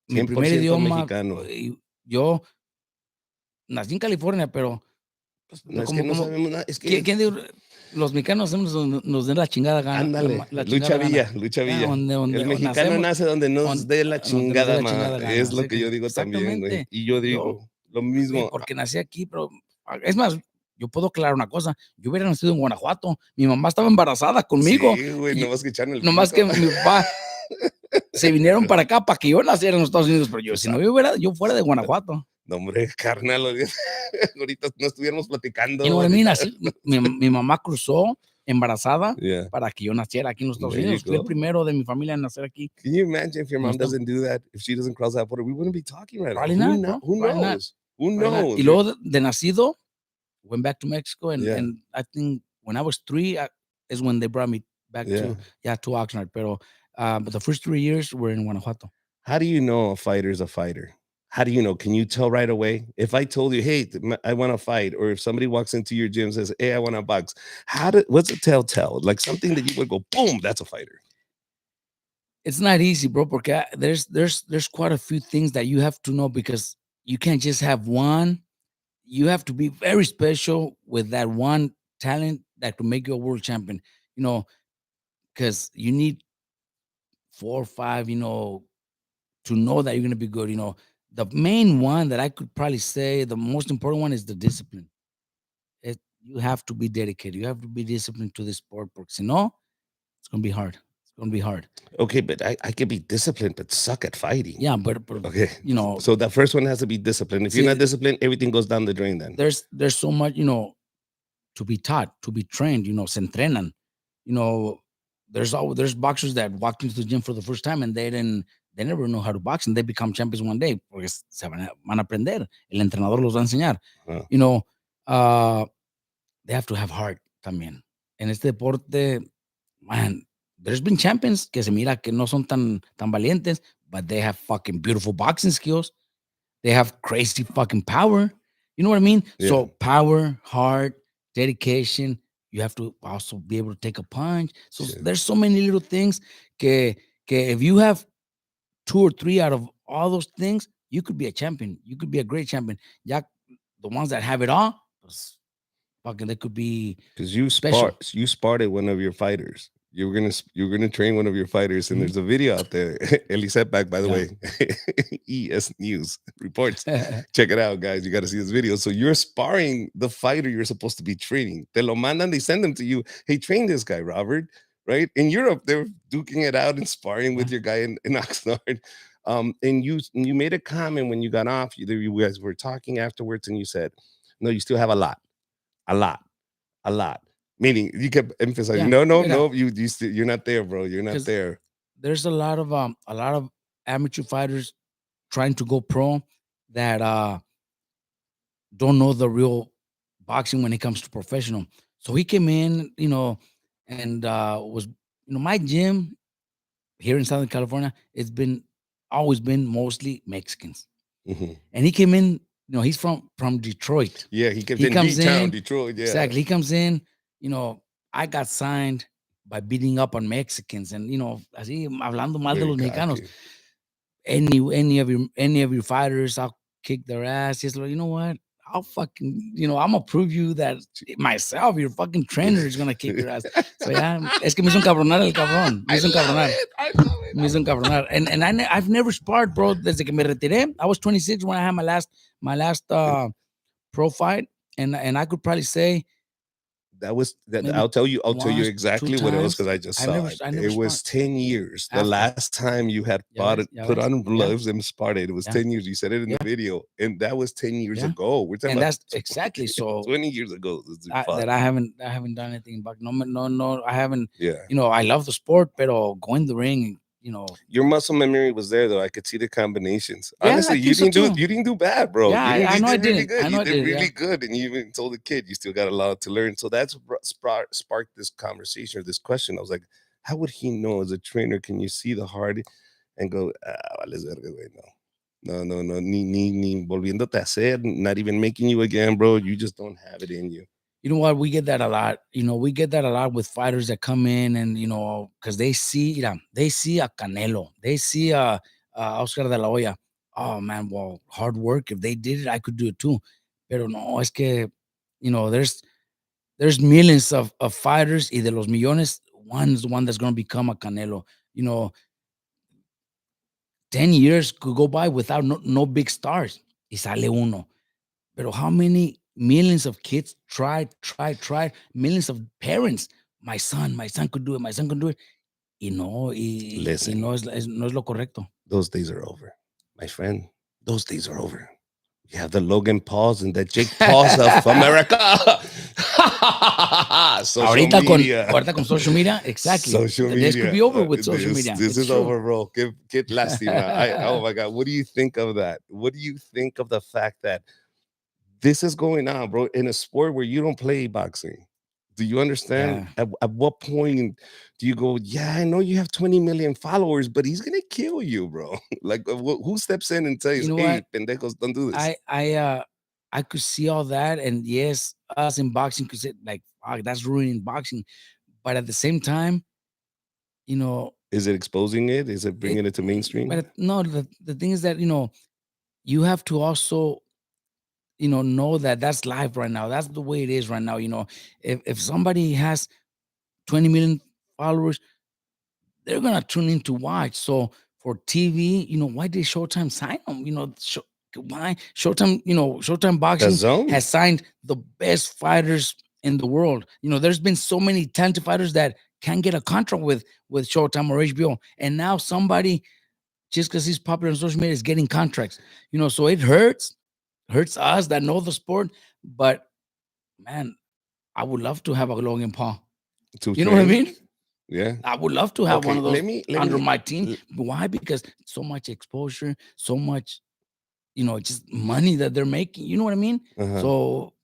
mi primer idioma mexicano. Yo nací en California, pero pues, no, es que no sabemos nada. Es que los mexicanos nos den la chingada gana. Ándale, lucha villa. El mexicano nace donde nos dé la chingada gana. Es lo que yo digo también, güey. Y yo digo lo mismo. Porque nací aquí, pero es más, yo puedo aclarar una cosa. Yo hubiera nacido en Guanajuato. Mi mamá estaba embarazada conmigo. Sí, güey, nomás que echaron el nomás que mi papá se vinieron para acá para que yo naciera en los Estados Unidos, pero si no yo fuera de Guanajuato. No, hombre, carnal, ahorita no estuviéramos platicando. Mi mamá cruzó embarazada para que yo naciera aquí en los Estados Unidos. Fui el primero de mi familia en nacer aquí. Can you imagine if your mom doesn't do that? If she doesn't cross that border, we wouldn't be talking right now. Who knows? Who knows? Y luego de nacido, went back to Mexico, and I think when I was 3 is when they brought me back to Oxnard. But the first 3 years were in Guanajuato. How do you know a fighter is a fighter? How do you know? Can you tell right away? If I told you, hey, I want to fight, or if somebody walks into your gym and says, hey, I want to box, what's a telltale? Like something that you would go, boom, that's a fighter. It's not easy, bro, porque there's quite a few things that you have to know, because you can't just have one. You have to be very special with that one talent that could make you a world champion, because you need 4 or 5, to know that you're going to be good. The main one that I could probably say, the most important one, is the discipline. You have to be dedicated. You have to be disciplined to this sport, because no, it's going to be hard. It's going to be hard. Okay, but I can be disciplined, but suck at fighting. Yeah, but okay, so the first one has to be disciplined. If you're not disciplined, everything goes down the drain. Then there's so much, to be taught, to be trained. Se entrenan. There's boxers that walked into the gym for the first time and they never know how to box, and they become champions one day porque se van a aprender. El entrenador los va a enseñar. They have to have heart también. En este deporte, man, there's been champions que se mira que no son tan valientes, but they have fucking beautiful boxing skills. They have crazy fucking power. You know what I mean? Yeah. So power, heart, dedication. You have to also be able to take a punch. So Shit. there's so many little things que if you have 2 or 3 out of all those things, you could be a champion. You could be a great champion. Yeah, the ones that have it all, pues, fucking, they could be Because special. you sparred one of your fighters. You were gonna train one of your fighters, and Mhm. there's a video out there. Eli Setback, by the Yeah. way, ES News reports. Check it out, guys. You got to see this video. So you're sparring the fighter you're supposed to be training. Te lo mandan, they send them to you. Hey, train this guy, Robert. Right in Europe, they're duking it out and sparring with Yeah. your guy in Oxnard. And you made a comment when you got off. You guys were talking afterwards, and you said, "No, you still have a lot." A lot. Meaning you kept emphasizing, Yeah, no, no, mira, no, you're not there, bro. You're not because there. there's a lot of amateur fighters trying to go pro that don't know the real boxing when it comes to professional. So he came in, and was, my gym here in Southern California, it's been always been mostly Mexicans. Mhm. And he came in, he's from Detroit. Yeah, he kept He in comes D-Town, in, Detroit. Yeah. exactly. He comes in, I got signed by beating up on Mexicans and, así hablando mal de Very los mexicanos. cocky. Any of your fighters, I'll kick their ass. He's like, you know what? I'll fucking, I'm gonna prove you that myself, your fucking trainer is gonna kick your ass. So yeah, es que me hizo encabronar el cabrón. Me I hizo love encabronar. it. I love it. Me hizo encabronar. And I've never sparred, bro. Desde que me retiré, I was 26 when I had my last pro fight, and I could probably say That was that. maybe I'll tell you once, two exactly what it was because times. I just I saw never, it. I never It sparred was 10 years. The after. last time you had Ya ves, ya put ves. on Yeah, gloves and sparred it was yeah, 10 years. You said it in the yeah, video, and that was 10 years yeah. ago. We're talking And about that's exactly so 20 years ago. This is fuck. that I haven't done anything back. No, I haven't. Yeah. I love the sport, pero go in the ring, Your muscle memory was there though. I could see the combinations. yeah, Honestly, I think so too. you didn't do bad, bro. Yeah, I You know I did really did. good. I You know I did did. Yeah, really good. And you even told the kid you still got a lot to learn. So that's what sparked this conversation or this question. I was like, how would he know as a trainer? Can you see the heart and go, vale verga, güey, no. No, no, no, ni volviéndote a hacer, not even making you again, bro. You just don't have it in you. you know what? We get that a lot. We get that a lot with fighters that come in and because they see, they see a Canelo, they see a Oscar de la Hoya. Oh man, well, hard work. If they did it, I could do it too. Pero no, es que there's millions of fighters. Y de los millones, one's the one that's gonna become a Canelo. 10 years could go by without no big stars. Y sale uno. But how many millions of kids tried? Millions of parents. My son could do it. My son could do it. Y no, y Listen, no es lo correcto. those days are over, my friend. Those days are over. You have the Logan Pauls and the Jake Pauls of America. Social media. Ahorita con social media, exactly. Social This could media. be over with social This media. this It's is true. over, bro. Get lástima. Oh my God. What do you think of that? What do you think of the fact that this is going on, bro, in a sport where you don't play boxing? Do you understand? Yeah. At what point do you go, yeah, I know you have 20 million followers, but he's gonna kill you, bro? Like, who steps in and says, You know hey, what? pendejos, don't do this? I could see all that, and yes, us in boxing could say like, fuck, that's ruining boxing. But at the same time, you know, Is it exposing it? Is it bringing it to mainstream? but no, the thing is that you have to also know that that's life right now. That's the way it is right now. If somebody has 20 million followers, they're gonna tune in to watch. So for TV, why did Showtime sign them? Why Showtime The Boxing zone. has signed the best fighters in the world. There's been so many talented fighters that can't get a contract with Showtime or HBO, and now somebody just because he's popular on social media is getting contracts. So it hurts us that know the sport. But man, I would love to have a Logan Paul. To You know what I train? mean? Yeah. I would love to have one Okay, of those let under me my team. Why? Because so much exposure, so much, just money that they're making. You know what I mean? uh-huh. So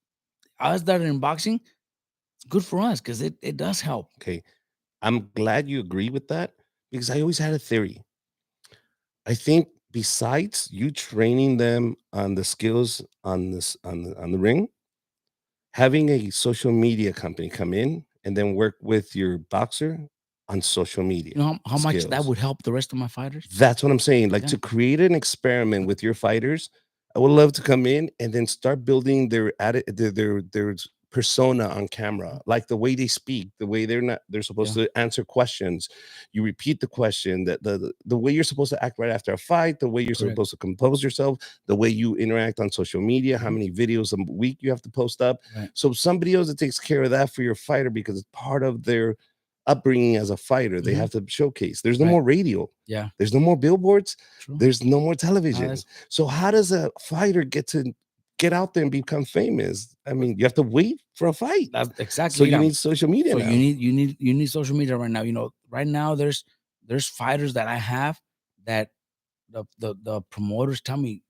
us that are in boxing, it's good for us because it does help. Okay. I'm glad you agree with that because I always had a theory. I think besides you training them on the skills on this on the ring, having a social media company come in and then work with your boxer on social media You know how much that skills. would help the rest of my fighters? That's what I'm saying. Like Yeah. to create an experiment with your fighters, I would love to come in and then start building their persona on camera, like the way they speak, the way they're supposed Yeah. to answer questions. You repeat the question, that the way you're supposed to act right after a fight, the way you're Correct. supposed to compose yourself, the way you interact on social media, how Mhm. many videos a week you have to post up. Right. So somebody else that takes care of that for your fighter because it's part of their upbringing as a fighter. They Mhm. have to showcase. There's no Right. more radio. Yeah. There's no more billboards. True. There's no more No, television. So how does a fighter get out there and become famous? I mean, you have to wait for a fight. that's So exactly. you Yeah. need social media So now. you need social media right now. You know, right now there's fighters that I have that the promoters tell me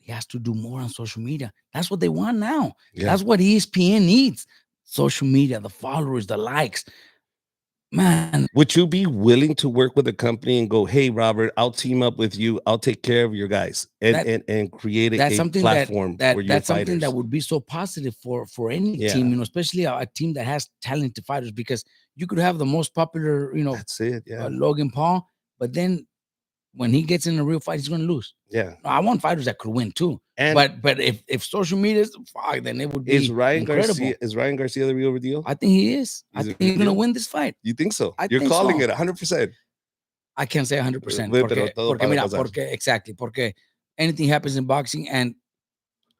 he has to do more on social media. That's what they want now. Yeah. That's what ESPN needs. Social media, the followers, the likes. Man, Would you be willing to work with a company and go, hey, Robert, I'll team up with you. I'll take care of your guys and that and create that's a something platform for your that's something that fighters. would be so positive for any Yeah. team, you know, especially a team that has talented fighters, because you could have the most popular, you know, That's it. Yeah. Logan Paul, but then when he gets in a real fight, he's going to lose. Yeah. I want fighters that could win too. And But if social media is fuck, then it would is be Ryan incredible. Garcia Ryan Garcia the real deal? I think he is. I He's a think real he's going to deal? win this fight. You think so? I You're think calling so. it 100%. I can't say 100% Pero todo porque puede mira, pasar. porque exactly, porque anything happens in boxing, and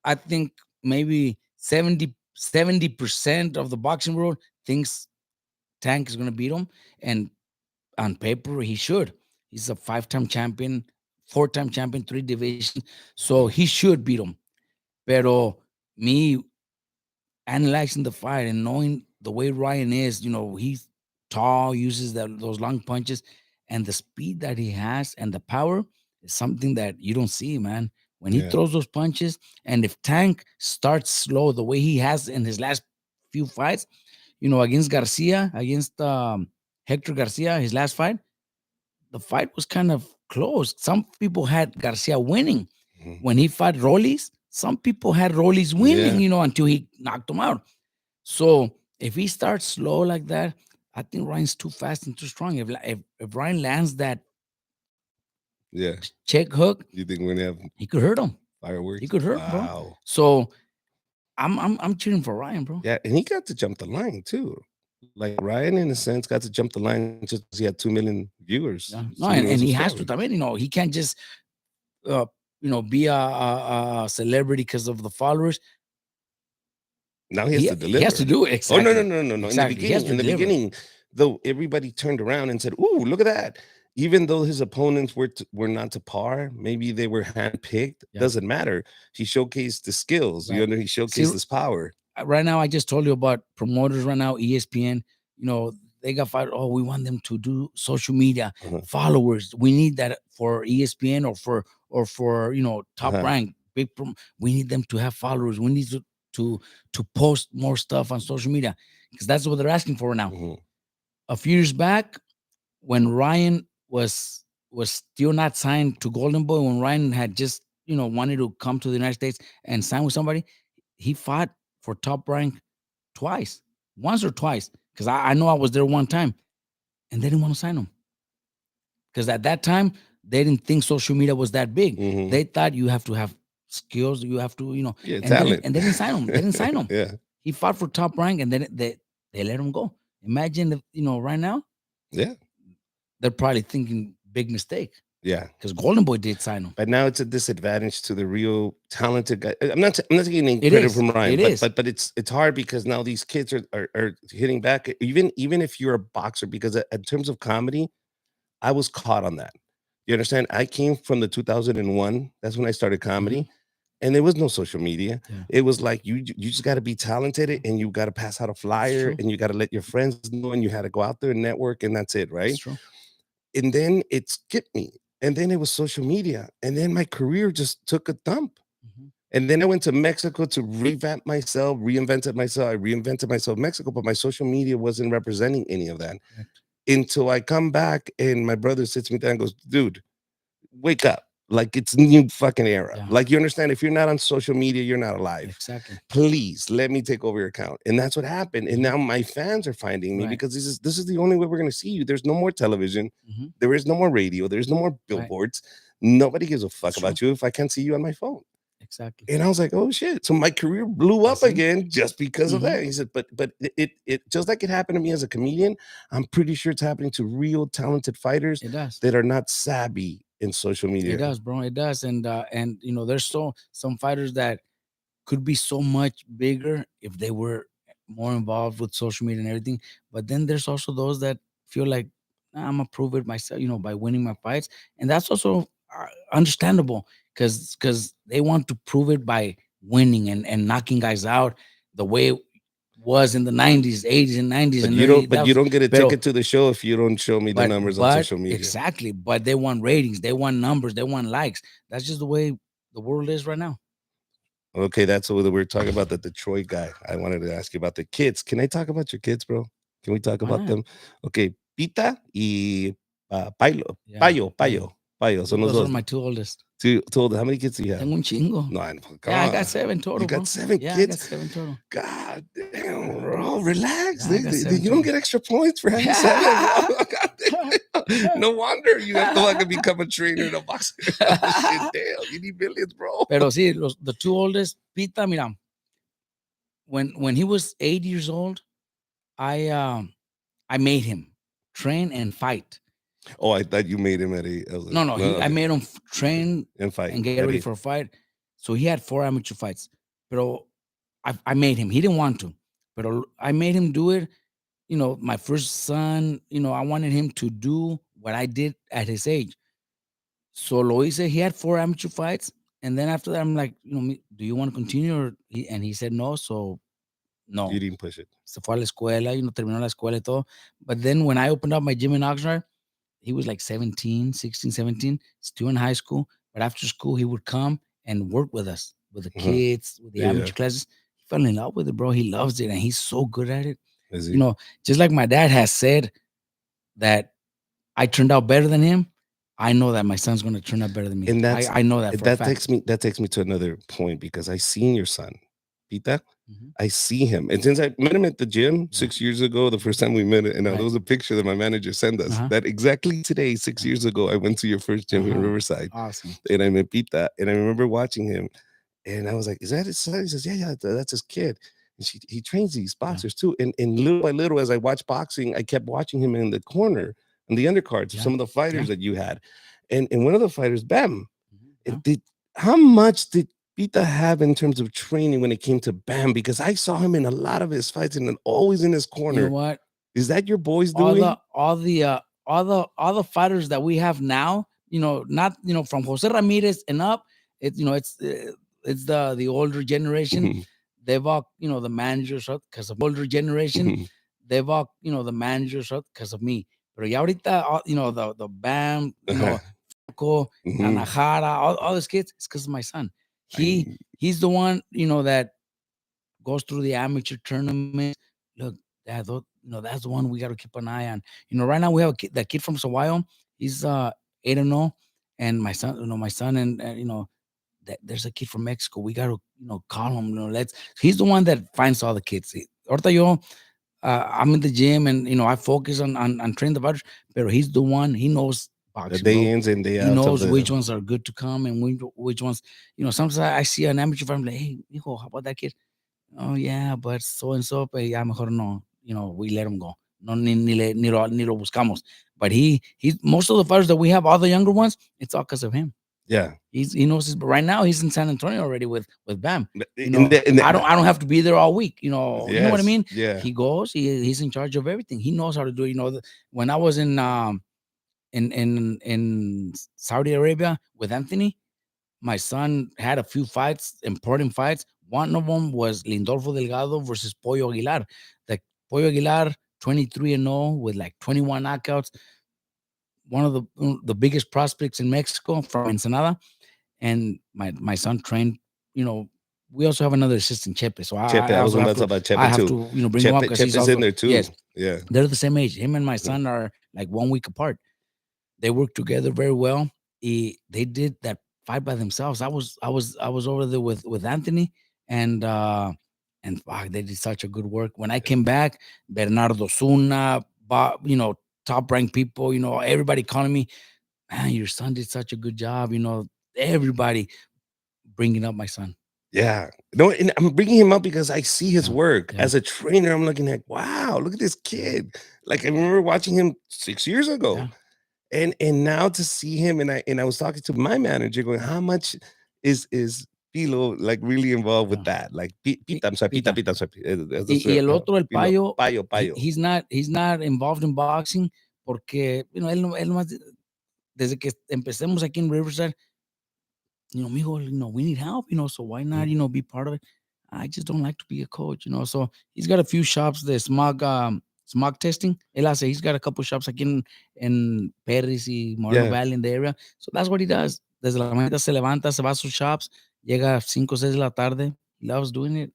I think maybe 70% of the boxing world thinks Tank is going to beat him, and on paper he should. He's a 5-time champion, 4-time champion, 3 divisions, so he should beat him. Pero me analyzing the fight and knowing the way Ryan is, you know, he's tall, uses those long punches, and the speed that he has and the power is something that you don't see, man. When he Yeah. throws those punches, and if Tank starts slow the way he has in his last few fights, you know, against Garcia, against Hector Garcia, his last fight, the fight was kind of close. Some people had Garcia winning. Mhm. When he fought Rollies, some people had Rollies winning, Yeah. you know, until he knocked him out. So if he starts slow like that, I think Ryan's too fast and too strong. If Ryan lands that Yeah. check hook, You think we're gonna have he could hurt him. fireworks? He could hurt, bro. Wow. So I'm cheering for Ryan, bro. Yeah, and he got to jump the line too. Like Ryan, in a sense, got to jump the line just because he had 2 million viewers. Yeah. No, 2 million and he has to. subscribers. I mean, you know, he can't just you know, be a celebrity because of the followers. Now he has to deliver. He has to do it. Oh Exactly. no! Exactly. He has In to the deliver. beginning, though, everybody turned around and said, "Ooh, look at that!" Even though his opponents were not to par, maybe they were handpicked. Yeah. Doesn't matter. He showcased the skills. Right. You know, he showcased his power. Right now, I just told you about promoters right now, ESPN. You know, they got fired. Oh, we want them to do social media, Uh-huh. followers. We need that for ESPN or for you know, Top Uh-huh. Rank. We need them to have followers. We need to post more stuff on social media, because that's what they're asking for now. Mhm. A few years back, when Ryan was still not signed to Golden Boy, when Ryan had just, you know, wanted to come to the United States and sign with somebody, he fought for Top Rank twice, once or twice, because I know I was there one time, and they didn't want to sign him, because at that time they didn't think social media was that big. Mhm. They thought you have to have skills, you have to, you know, Yeah, and talent. they didn't sign him. They didn't sign him. Yeah, He fought for Top Rank, and then they let him go. Imagine if, you know, right now yeah, they're probably thinking big mistake, yeah. because Golden Boy did sign him. But now it's a disadvantage to the real talented guy. I'm not taking any It credit is. from Ryan, It is. but it's hard because now these kids are hitting back. Even if you're a boxer, because in terms of comedy, I was caught on that. You understand? I came from the 2001. That's when I started comedy, and there was no social media. Yeah. It was like you just got to be talented, and you got to pass out a flyer, true. and you got to let your friends know, and you had to go out there and network, and that's it, right? That's true. And then it skipped me, and then it was social media, and then my career just took a dump. Mhm. And then I went to Mexico to revamp myself, reinvented myself. I reinvented myself in Mexico, but my social media wasn't representing any of that. Correct. until I come back and my brother sits me down and goes, dude, wake up. Like it's new fucking era. Yeah. Like you understand, if you're not on social media, you're not alive. Exactly. Please let me take over your account. And that's what happened. And Mhm. now my fans are finding me Right. because this is the only way we're gonna see you. There's no more television, Mhm. there is no more radio, there's no more Right. billboards. Nobody gives a fuck It's true. about you if I can't see you on my phone. Exactly. And I was like, oh shit. So my career blew up Así. again just because of Mhm. that. He said, but it just like it happened to me as a comedian, I'm pretty sure it's happening to real talented fighters It does. that are not savvy in social It media. does, bro. It does. And you know, there's some fighters that could be so much bigger if they were more involved with social media and everything. But then there's also those that feel like, "Nah, I'm gonna prove it myself, you know, by winning my fights," and that's also understandable because they want to prove it by winning and knocking guys out the way it was in the 90s, 80s, and 90s, But and you early. don't That but you was, don't get a pero ticket to the show if you don't show me the numbers on but social media. exactly, but they want ratings, they want numbers, they want likes. That's just the way the world is right now. Okay, that's what we're talking about, the Detroit guy. I wanted to ask you about the kids. Can I talk about your kids, bro? Can we talk Why about not? them? Okay, Pita y Payo, Yeah, Payo, Payo. Payo, Payo. Son los Those are dos. my two oldest. Two older. How many kids do you have? Tengo un chingo. No, come Yeah, I got on. 7 You total, got bro. 7 Yeah, I got kids? 7 total. God damn, bro. Relax. Yeah, I got 7 You don't total. get extra points for having 7, bro. God damn. No wonder you have to fucking become a trainer and a boxer. Oh, shit, damn. You need millions, bro. Pero sí, the two oldest, Pita, mira, when he was 8 years old, I made him train and fight. Oh, I thought you made him at 8. I was like, No, no, I okay. made him train And fight and get at ready 8. for a fight. So he had 4 amateur fights. Pero I made him. He didn't want to. But I made him do it. You know, my first son, you know, I wanted him to do what I did at his age. So lo hice. He had 4 amateur fights. And then after that, I'm like, you know, do you want to continue? And he said no. So You no. didn't push it. Se fue a la escuela, you know, terminó la escuela y todo. But then when I opened up my gym in Oxnard, he was like 17, 16, 17, still in high school. But after school, he would come and work with us, with the Uh-huh. kids, with the Yeah. amateur classes. He fell in love with it, bro. He loves it and he's so good at it. Is You he? know, just like my dad has said that I turned out better than him, I know that my son's going to turn out better than me. And I know that for a fact. that takes me to another point because I seen your son, Pita. Mhm. I see him, and since I met him at the gym Yeah. 6 years ago, the first time we met, and Right. there was a picture that my manager sent us. Uh-huh. That exactly today, 6 years ago, I went to your first gym here in Uh-huh. Riverside, Awesome. and I met Pita, and I remember watching him, and I was like, "Is that his son?" He says, "Yeah, yeah, that's his kid." And he trains these Yeah. boxers too, and little by little, as I watched boxing, I kept watching him in the corner, in the undercards of Yeah. some of the fighters Yeah. that you had, and one of the fighters, Bam. Yeah. How much did Pita have in terms of training when it came to Bam? Because I saw him in a lot of his fights and then always in his You know corner. what? Is that your boys all doing? the fighters that we have now, you know, not, you know, from Jose Ramirez and up, it, you know, it's the older generation. Mhm, They've all, you know, the managers because of older generation. mhm. They've all, you know, the managers because of me. Pero ya ahorita, you know, the Bam, you know, Uh-huh. Franco, Mhm. Nanahara, all those kids, it's because of my son. I- He's the one, you know, that goes through the amateur tournaments. Look, you know, that's the one we got to keep an eye on. You know, right now we have that kid from Sawayo. He's 8-0, and my son, you know, and you know, there's a kid from Mexico. We got to, you know, call him. You know, He's the one that finds all the kids. Ahorita yo, I'm in the gym, and you know, I focus on training the fighters. But he's the one. He knows the boxing, day bro. ins and day He outs of knows which the. ones are good to come and which ones. You know, sometimes I see an amateur fight. I'm like, hey, hijo, how about that kid? Oh yeah, but so and so, pues ya mejor no. You know, we let him go. No, ni lo buscamos. But he's most of the fighters that we have, all the younger ones, it's all because of him. Yeah. He knows his, but right now he's in San Antonio already with Bam. But You know, in the, I don't have to be there all week. You know what I yes, mean? yeah. He goes, he's in charge of everything. He knows how to do it. You know, when I was in Saudi Arabia with Anthony, my son had a few fights, important fights. One of them was Lindolfo Delgado versus Pollo Aguilar. The Pollo Aguilar, 23-0 with like 21 knockouts. One of the biggest prospects in Mexico from Ensenada. And my son trained, you know, we also have another assistant, Chepe. So Chepe, I I was also about have to talk to about I Chepe have too. to bring him up because he's Chepe's in also, there too. yes, Yeah. they're the same age. Him and my Mhm. son are like 1 week apart. They work together very well. They did that fight by themselves. I was over there with Anthony, and fuck, they did such a good work. When I came back, Bernardo Zuna, top ranked people, everybody calling me, man, your son did such a good job. Everybody bringing up my son. Yeah. No, and I'm bringing him up because I see his Yeah. work. Yeah. As a trainer, I'm looking at, wow, look at this kid. Like I remember watching him 6 years ago. Yeah. And now to see him, and I was talking to my manager going, how much is Pilo like really involved with Yeah. that? Like Pi- Pita, I'm sorry, Pita. Pita, I'm sorry. Y el otro, el Pilo, Payo, Payo. he's not involved in boxing porque, él nomás, desde que empecemos aquí en Riverside, mijo, we need help, so why not, Mhm. be part of it? I just don't like to be a coach, so he's got a few shops, the smog testing. Él hace, he's got a couple shops aquí en Perris y Moreno Yeah, Valley in the area. So that's what he does. Desde la mañana se levanta, se va a sus shops, llega a 5 o 6 de la tarde. He loves doing it.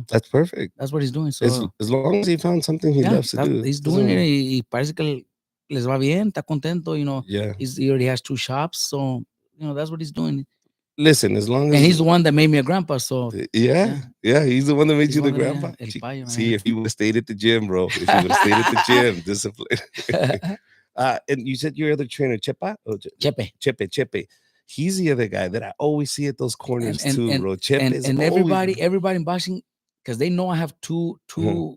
that's perfect. That's what he's doing. As So, as long as he found something he yeah, loves to do. he's doing it Doesn't y parece que les va bien, está contento, yeah. he already has 2 shops. So, that's what he's doing. Listen, as long And as he's the one that made me a grandpa. So, yeah, yeah, yeah, he's the one that made he's you the the one that, grandpa. El Payo, See, if you would have stayed at the gym, bro. If you would have stayed at the gym, discipline. man. And you said your other trainer, Chepa? Oh, Chepe. Chepe. He's the other guy that I always see at those and corners and too, and bro. Chepe and, is and always. everybody in boxing, because they know I have Uh-huh,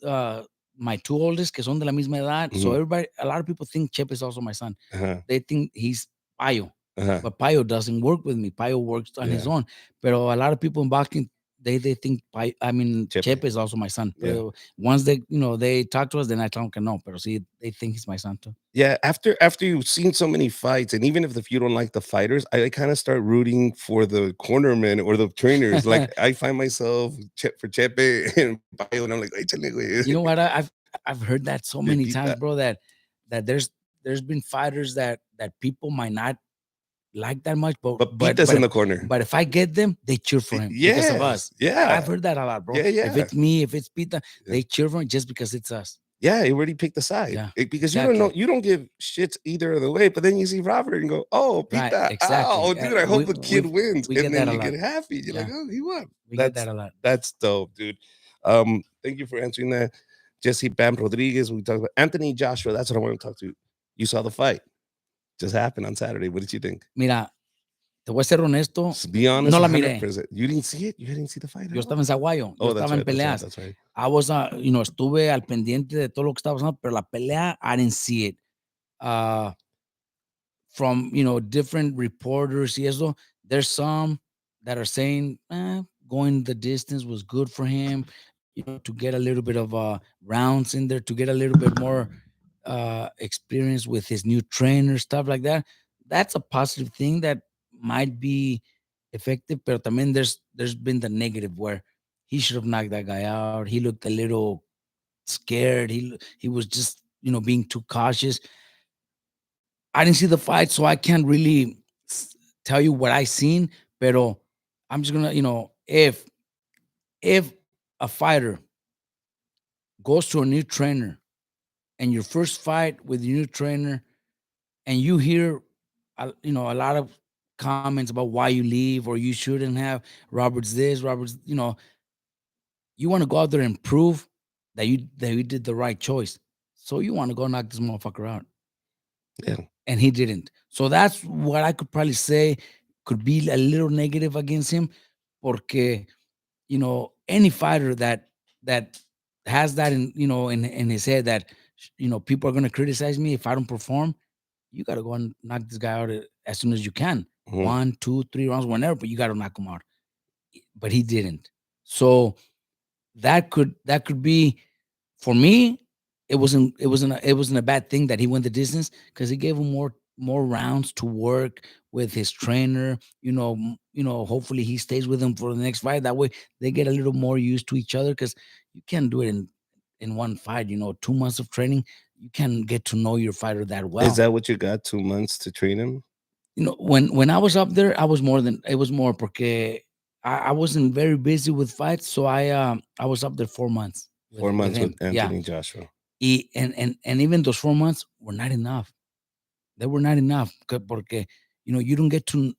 uh my two oldest que son de la misma edad. So mhm, a lot of people think Chip is also my son. uh-huh, They think he's Payo, uh-huh. but Payo doesn't work with me. Payo works on his Yeah, own. Pero a lot of people in boxing, they think Chepe. Chip is also my son. Yeah. Pero once they talk to us, then I tell them que no. Pero see, they think he's my son too. Yeah, after you've seen so many fights, and even if you don't like the fighters, I kind of start rooting for the cornermen or the trainers. Like I find myself for Chepe and Payo, and I'm like, échale, güey. You know what? I've heard that so Que many times, pita. bro. That there's been fighters that people might not like that much, but But Pita's in the corner. if I get them, they cheer for him because of Yes. us. Yeah. I've heard that a lot, bro. Yeah. If Yeah. it's me, if it's Pita, Yeah. they cheer for him just because it's us. Yeah, he already picked the side. Yeah, Because you don't know, exactly. you don't give shits either of the way, but then you see Robert and go, oh, Right, Pita, exactly. oh, dude, I hope the kid wins. We And get then that a you lot. get happy. You're like, Yeah, oh, he won. we get that a lot. That's dope, dude. Thank you for answering that. Jesse Bam Rodriguez, we talked about Anthony Joshua. That's what I want to talk to. You saw the fight. Just happened on Saturday. What did you think? Mira, te voy a ser honesto, Just be honest, no la 100%. miré. You didn't see it? You didn't see the fight at Yo all? estaba en Zaguayo, yo Oh, that's estaba en right. That's right. peleas. That's right. I was, estuve al pendiente de todo lo que estaba pasando, pero la pelea, I didn't see it. From, different reporters y eso, there's some that are saying, going the distance was good for him, to get a little bit of rounds in there, to get a little bit more experience with his new trainer, stuff like that. That's a positive thing that might be effective, but también there's been the negative where he should have knocked that guy out. He looked a little scared. He was just, being too cautious. I didn't see the fight, so I can't really tell you what I seen. Pero I'm just gonna, if a fighter goes to a new trainer and your first fight with your new trainer, and you hear, a lot of comments about why you leave or you shouldn't have, Robert's this, Robert's, you want to go out there and prove that you did the right choice. So you want to go knock this motherfucker out. Yeah. And he didn't. So that's what I could probably say could be a little negative against him, porque any fighter that has that in his head that people are going to criticize me if I don't perform, you got to go and knock this guy out as soon as you can. Mhm. 1, 2, 3 rounds, whenever, but you got to knock him out. But he didn't. So that could be, for me, it wasn't a bad thing that he went the distance, because he gave him more rounds to work with his trainer. Hopefully he stays with him for the next fight. That way they get a little more used to each other, because you can't do it in one fight. 2 months of training, you can't get to know your fighter that well. Is that what you got? 2 months to train him? When I was up there, it was more porque I wasn't very busy with fights, so I was up there 4 months Four with months with him. Yeah, Anthony Joshua. and even those 4 months were not enough. They were not enough porque you don't get to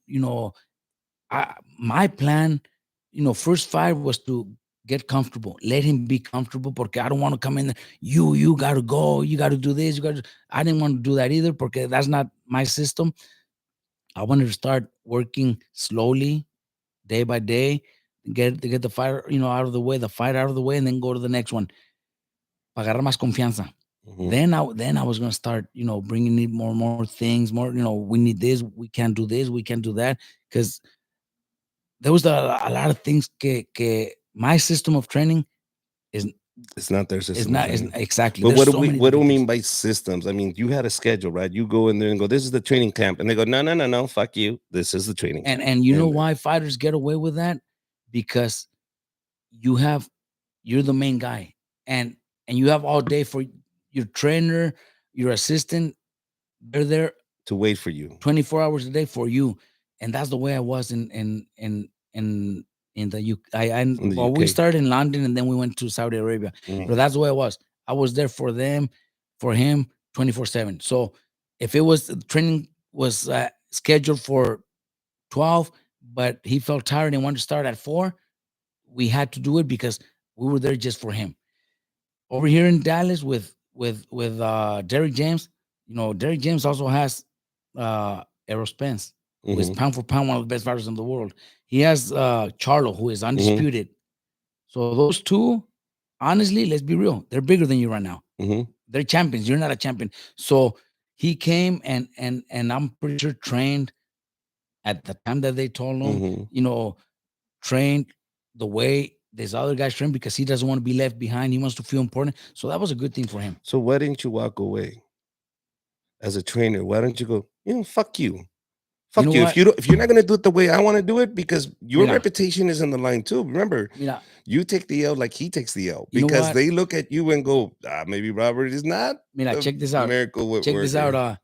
my plan. First fight was to get comfortable, let him be comfortable porque I don't want to come in there. You got to go, you got to do this, you got to. I didn't want to do that either porque that's not my system. I wanted to start working slowly, day by day, get the fight out of the way, the fight out of the way, and then go to the next one. Para agarrar más confianza. Mhm. Then I was gonna start, bringing in more things, more. We need this, we can't do this, we can't do that, because there was a lot of things que my system of training is It's not their is system of not is training. exactly. But There's what do so we many what do we different things. mean by systems? I mean, you had a schedule, right? You go in there and go, this is the training camp. And they go, no, no, no, no, fuck you. This is the training And camp. and you know And why fighters get away with that? Because you have you're the main guy, and you have all day for your trainer, your assistant. They're there to wait for you 24 hours a day for you. And that's the way I was in the UK. in the Well, we UK. started in London and then we went to Saudi Arabia. But Mhm. that's the way I was. I was there for them, for him, 24/7. So if it was training was scheduled for 12, but he felt tired and wanted to start at 4, we had to do it because we were there just for him. Over here in Dallas with Derrick James, Derrick James also has Errol Spence, who is Mhm. pound for pound one of the best fighters in the world. He has Charlo, who is Mhm. undisputed. So those two, honestly, let's be real, they're bigger than you right now. Mhm. They're champions. You're not a champion. So he came and I'm pretty sure trained at the time that they told him, Mhm. trained the way this other guys train because he doesn't want to be left behind. He wants to feel important. So that was a good thing for him. So why didn't you walk away as a trainer? Why don't you go, fuck you. You know Fuck you. what? If you're not gonna do it the way I want to do it, because your Mira, reputation is on the line too. Remember, mira, you take the L like he takes the L you know because what? they look at you and go, maybe Robert is not Mira, the check this out. miracle Check this out. worker.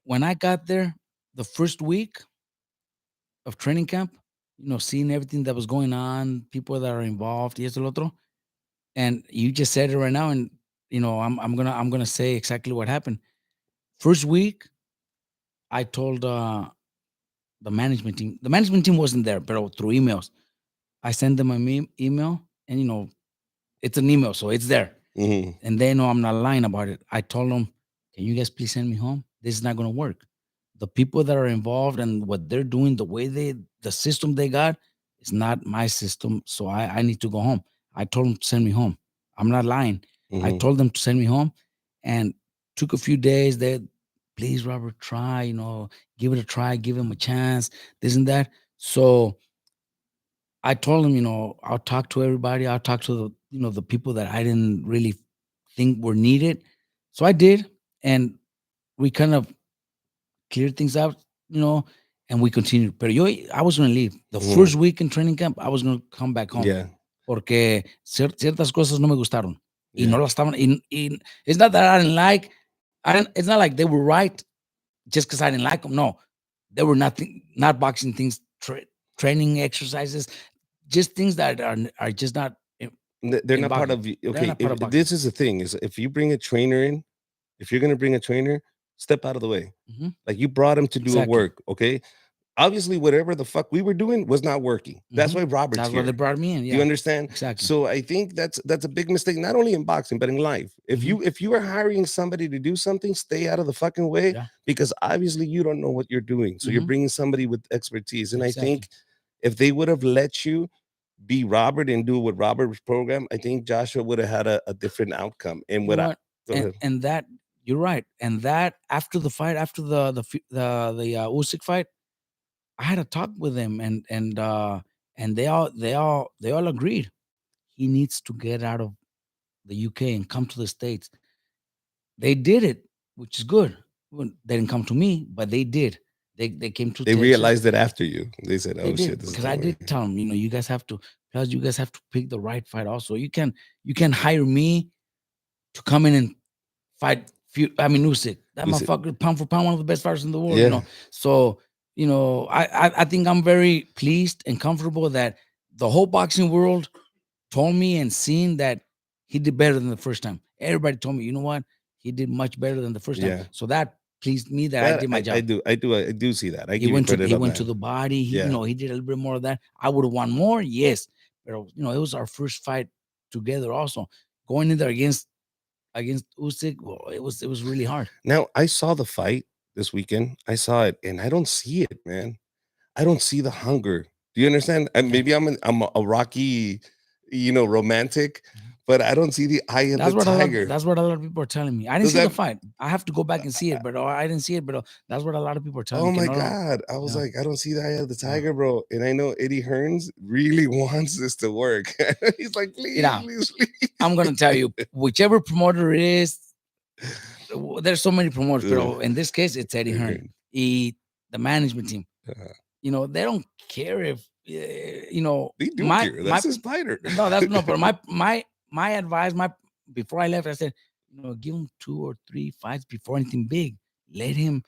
When I got there, the first week of training camp, seeing everything that was going on, people that are involved, y esto lo otro, and you just said it right now, and I'm gonna say exactly what happened. First week, I told the management team. The management team wasn't there, but through emails, I sent them an email, and it's an email, so it's there. Mhm. And they know I'm not lying about it. I told them, "Can you guys please send me home? This is not going to work. The people that are involved and what they're doing, the system they got, is not my system. So I need to go home." I told them to send me home. I'm not lying. I Mhm. told them to send me home, and took a few days. They, please, Robert, try. Give it a try. Give him a chance. This and that. So I told him, I'll talk to everybody. I'll talk to the people that I didn't really think were needed. So I did, and we kind of cleared things out, and we continued. But I was going to leave the Mhm. first week in training camp. I was going to come back home Yeah. porque ciertas cosas no me gustaron y no Yeah. las estaban. Y it's not that I didn't like. It's not like they were right just because I didn't like them. No, they were not boxing things, training exercises, just things that are just not They're in not part boxing. of They're okay. not part If of boxing. this is the thing is, if you bring a trainer in, if you're gonna bring a trainer, step out of the way. Mhm. Like you brought him to do a Exactly. work. Okay. Obviously, whatever the fuck we were doing was not working. That's Mhm. why Robert's That's why they here. brought me in. Do you Yeah, understand? exactly. So I think that's a big mistake, not only in boxing but in life. Mhm. If you are hiring somebody to do something, stay out of the fucking way Yeah. because obviously you don't know what you're doing. So you're Mhm. bringing somebody with expertise, and I Exactly. think if they would have let you be Robert and do what Robert was programmed, I think Joshua would have had a different outcome. And You know what I what? go And ahead. and that you're right. And that after the fight, after the Usyk fight, I had a talk with him, and they all agreed he needs to get out of the UK and come to the States. They did it, which is good. Well, they didn't come to me, but they did. They came to They Texas. realized it after you. They said, They "Oh shit, did this is because the I way." did tell them, you guys have to, plus you guys have to pick the right fight. Also, you can hire me to come in and fight. I mean, Usyk, that You said, motherfucker, pound for pound, one of the best fighters in the world. "Yeah, So I think I'm very pleased and comfortable that the whole boxing world told me and seen that he did better than the first time. Everybody told me, you know what, he did much better than the first time. Yeah. So that pleased me that I That did my job. I do see that. I He give you went to credit he on went that. to the body. Yeah. He did a little bit more of that. I would have won more, yes, but it was our first fight together. Also, going in there against Usyk, well, it was really hard. Now I saw the fight this weekend. I saw it, and I don't see it, man. I don't see the hunger. Do you understand? And Yeah. maybe I'm a Rocky, romantic, but I don't see the eye of the tiger. That's what a lot of people are telling me. I didn't Does see the that? fight. I have to go back and see it, but I didn't see it. But that's what a lot of people are telling Oh me. Que my no, no. god! I was Yeah, like, I don't see the eye of the yeah. tiger, bro. And I know Eddie Hearns really wants this to work. He's like, please, Yeah, please, please. I'm gonna tell you, whichever promoter it is, there's so many promoters, but Ugh, in this case, it's Eddie Eddie Hearn. Hearns. The management team. Uh, They don't care if they do my care. my That's his fighter. no, that's no, but my advice, my before I left, I said, give him 2 or 3 fights before anything big. Let him,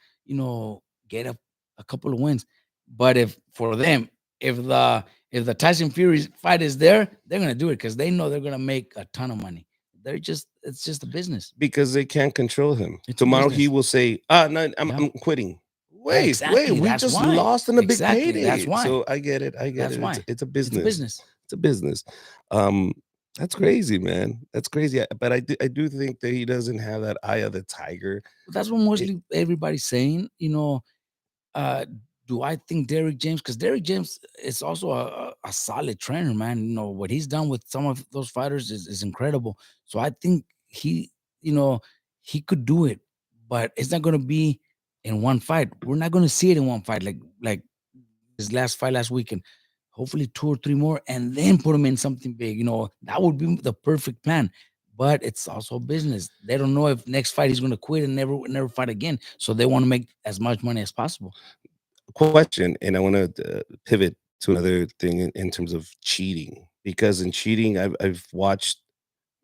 get a couple of wins. But if for them, if the Tyson Fury fight is there, they're gonna do it because they know they're gonna make a ton of money. It's just a business. Because they can't control him. It's a Tomorrow he business. will say, "Ah, no, Yeah. I'm quitting." Yeah, Wait, exactly. we That's just why. lost on a big Exactly. That's payday. why. So I get it. I get That's it. It's why. it's a It's a business. business. It's a business. Um, that's crazy, man. That's crazy. But I do think that he doesn't have that eye of the tiger. That's what It, mostly everybody's saying. Uh, do I think Derrick James? Because Derrick James is also a solid trainer, man. What he's done with some of those fighters is incredible. So I think you know, he could do it, but it's not going to be in one fight. We're not going to see it in one fight, like his last fight last weekend. Hopefully 2 or 3 more, and then put him in something big. That would be the perfect plan. But it's also business. They don't know if next fight he's going to quit and never fight again. So they want to make as much money as possible. question, and I want to pivot to another thing in terms of cheating, because in cheating, I've watched,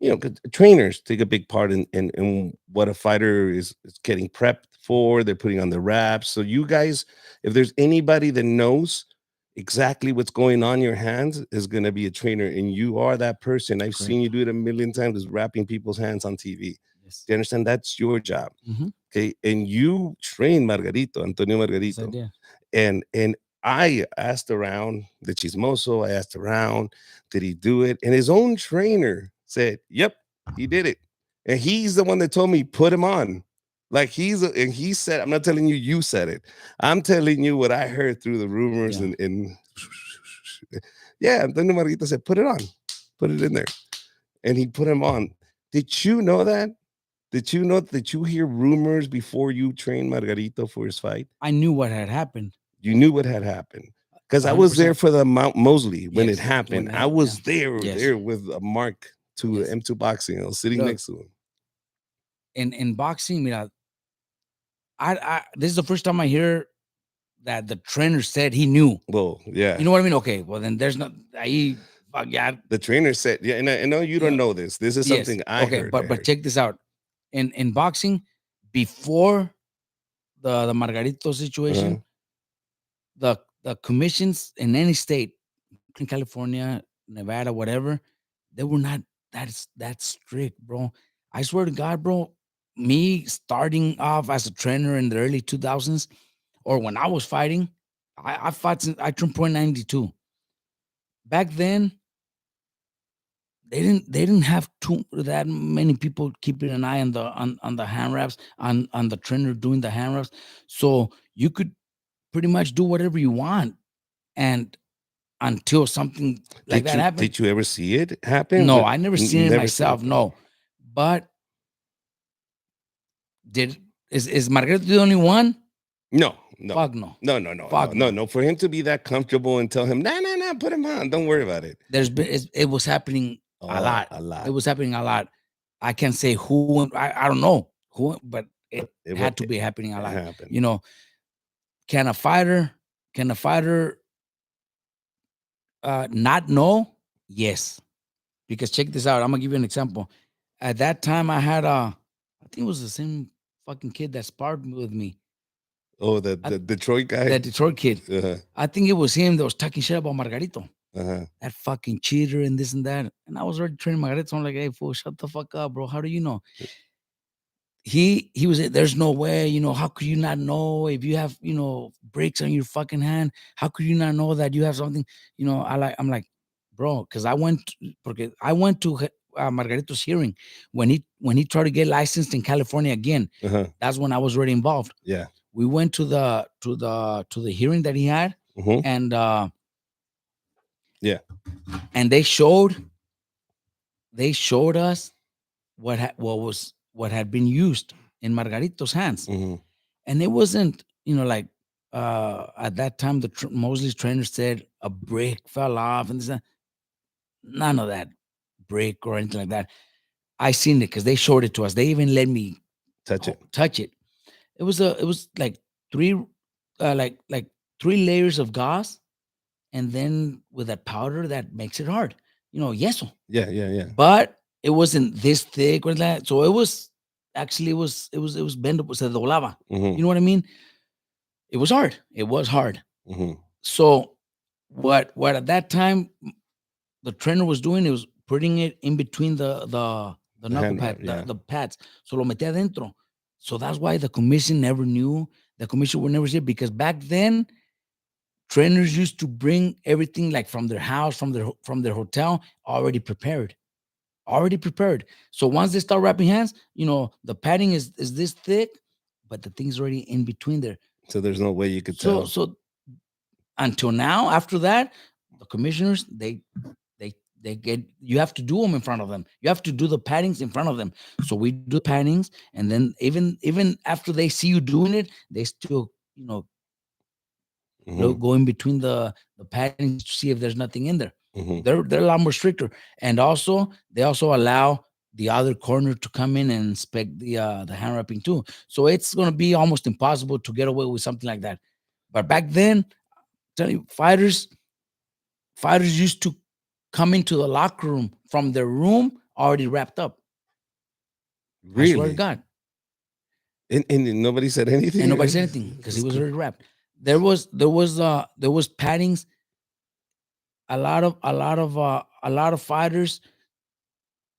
'cause trainers take a big part in what a fighter is getting prepped for. They're putting on the wraps. So you guys, if there's anybody that knows exactly what's going on in your hands, is going to be a trainer, and you are that person. I've seen Correct. you do it a million times, is wrapping people's hands on TV. Yes. Do you understand? That's your job. Hmm. Okay, and you train Antonio Yes, I Margarito, did. and I asked around the chismoso. I asked around, did he do it? And his own trainer said, "Yep, he did it." And he's the one that told me put him on. Like and he said, "I'm not telling you, you said it. I'm telling you what I heard through the rumors." Yeah. And yeah, Antonio Margarito said, "Put it on, put it in there," and he put him on. Did you know that? Did you know? Did you hear rumors before you trained Margarito for his fight? I knew what had happened. You knew what had happened, because I was there 100%. for the Mount Mosley when it Yes. happened. When I yeah. was there, Yes. with a Mark to Yes. M2 Boxing. I was sitting Look, next to him. in boxing, I this is the first time I hear that the trainer said he knew. Well, You yeah. know what I mean? Okay. Well, then there's not. Fuck yeah. The trainer said, yeah, and I know you You don't know. know this. This is Yes. something I Okay. heard. I But heard. check this out. In boxing, before the Margarito situation, Uh, the commissions in any state, in California, Nevada, whatever, they were not that strict, bro. I swear to God, bro. Me starting off as a trainer in the early 2000s, or when I was fighting, I fought since I turned point 92. Back then, they didn't have too that many people keeping an eye on the hand wraps, on the trainer doing the hand wraps. So you could pretty much do whatever you want. And until something like did that you happened, did you ever see it happen? no, I never seen it Never seen it. myself. No. But did is Margaret the only one? No, no, Fuck no. no, no, no, no, Fuck no, no. no. For him to be that comfortable and tell him, nah, nah, nah, put him on. Don't worry about it. It was happening a Oh, lot. a It lot. was happening a lot. I can't say who. I don't know who, but it But it had would to be happening a it lot. happened. You know, can a fighter can a fighter not know? Yes, because check this out. I'm gonna give you an example. At that time, I had I think it was the same fucking kid that sparred with me. Oh, the Detroit guy. that Detroit kid. Uh-huh. I think it was him that was talking shit about Margarito. Uh-huh. That fucking cheater and this and that. And I was already training Margarito. So I'm like, hey, fool, shut the fuck up, bro. How do you know? He was, there's no way, how could you not know if you have, breaks on your fucking hand? How could you not know that you have something? I'm like, bro, because I went to Margarito's hearing when he tried to get licensed in California again. Uh-huh. That's when I was already involved. Yeah. We went to the hearing that he had, Mhm. and Yeah. and they showed us what had been used in Margarito's hands, Mhm. and it wasn't, like at that time the Mosley's trainer said a brick fell off and this, none of that brick or anything like that. I seen it because they showed it to us. They even let me Touch it. touch it. It was like three like 3 layers of gauze, and then with that powder that makes it hard. Yeso. Yeah, yeah, yeah. But it wasn't this thick or anything like that. So it was actually it was bendable, se doblaba. Mhm. You know what I mean? It was hard. It was hard. Mhm. So what at that time the trainer was doing, it was putting it in between the knuckle hand, pad, yeah. the pads. So lo metía adentro. So that's why the commission never knew. The commission would never see it, because back then trainers used to bring everything like from their house, from their hotel, already prepared. So once they start wrapping hands, the padding is this thick, but the thing's already in between there. So there's no way you could tell. So until now, after that, the commissioners, they get, you have to do them in front of them. You have to do the paddings in front of them. So we do paddings, and then even after they see you doing it, they still Mhm. go in between the paddings to see if there's nothing in there. Mhm. They're a lot more stricter, and they also allow the other corner to come in and inspect the hand wrapping too. So it's going to be almost impossible to get away with something like that. But back then, tell you, fighters used to come into the locker room from their room already wrapped up. I swear to Really? God. And nobody said anything. And nobody said anything because he was already wrapped. There was paddings. A lot of fighters,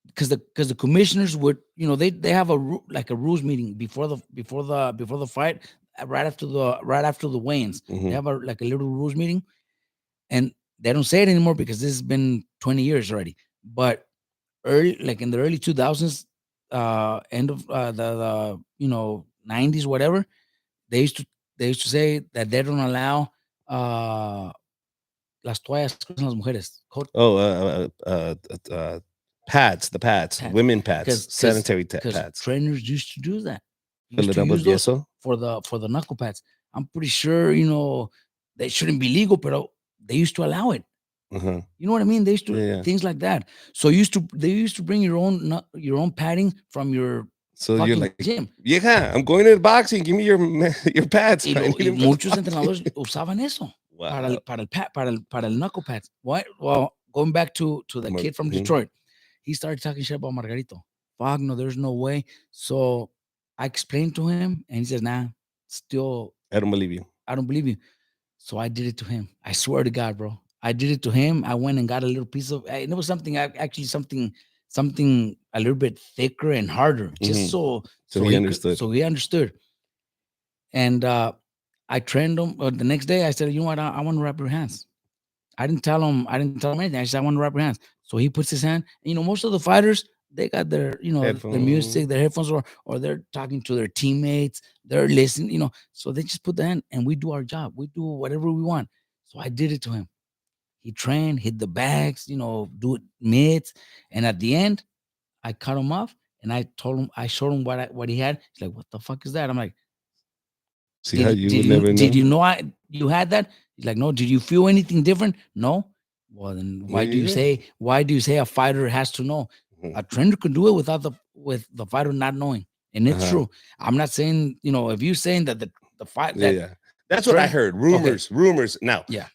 because the commissioners would, they have like a rules meeting before the fight, right after the weigh-ins. Mhm. They have like a little rules meeting, and they don't say it anymore because this has been 20 years already. But like in the early 2000s, end of the 90s, whatever, they used to say that they don't allow las toallas que usan las mujeres. Oh, pads, the pads, Pads. women pads, sanitary Because pads. trainers used to do that. Fill Used it to up with use those yeso. for the knuckle pads. I'm pretty sure they shouldn't be legal, but they used to allow it. Uh-huh. You know what I mean? They used to Yeah. things like that. So they used to bring your own padding from your So you're fucking like, gym. yeah, I'm going to the boxing. Give me your pads. Y I need y them for the muchos boxing." entrenadores usaban eso para Wow. el knuckle pads. What? Well, going back to the kid from Mhm. Detroit, he started talking shit about Margarito. Fuck no, there's no way. So I explained to him, and he says, "Nah, still, I don't believe you. I don't believe you." So I did it to him. I swear to God, bro. I did it to him. I went and got a little piece of, and it was something actually something a little bit thicker and harder, just Mhm. so So he could- understood. so he understood. And I trained him. The next day, I said, "You know what? I want to wrap your hands." I didn't tell him anything. I said, "I want to wrap your hands." So he puts his hand. Most of the fighters, they got their their music, their headphones, or they're talking to their teammates. They're listening. So they just put the hand, and we do our job. We do whatever we want. So I did it to him. He trained, hit the bags, do it mids, and at the end, I cut him off, and I showed him what he had. He's like, "What the fuck is that?" I'm like, See how you would never know? Did you know you had that? He's like, "No." Did you feel anything different? No. Well, then why do you say a fighter has to know? Mhm. A trainer could do it with the fighter not knowing, and it's true. I'm not saying if you're saying that the fight Yeah. That's what I heard. Rumors. Now, yeah,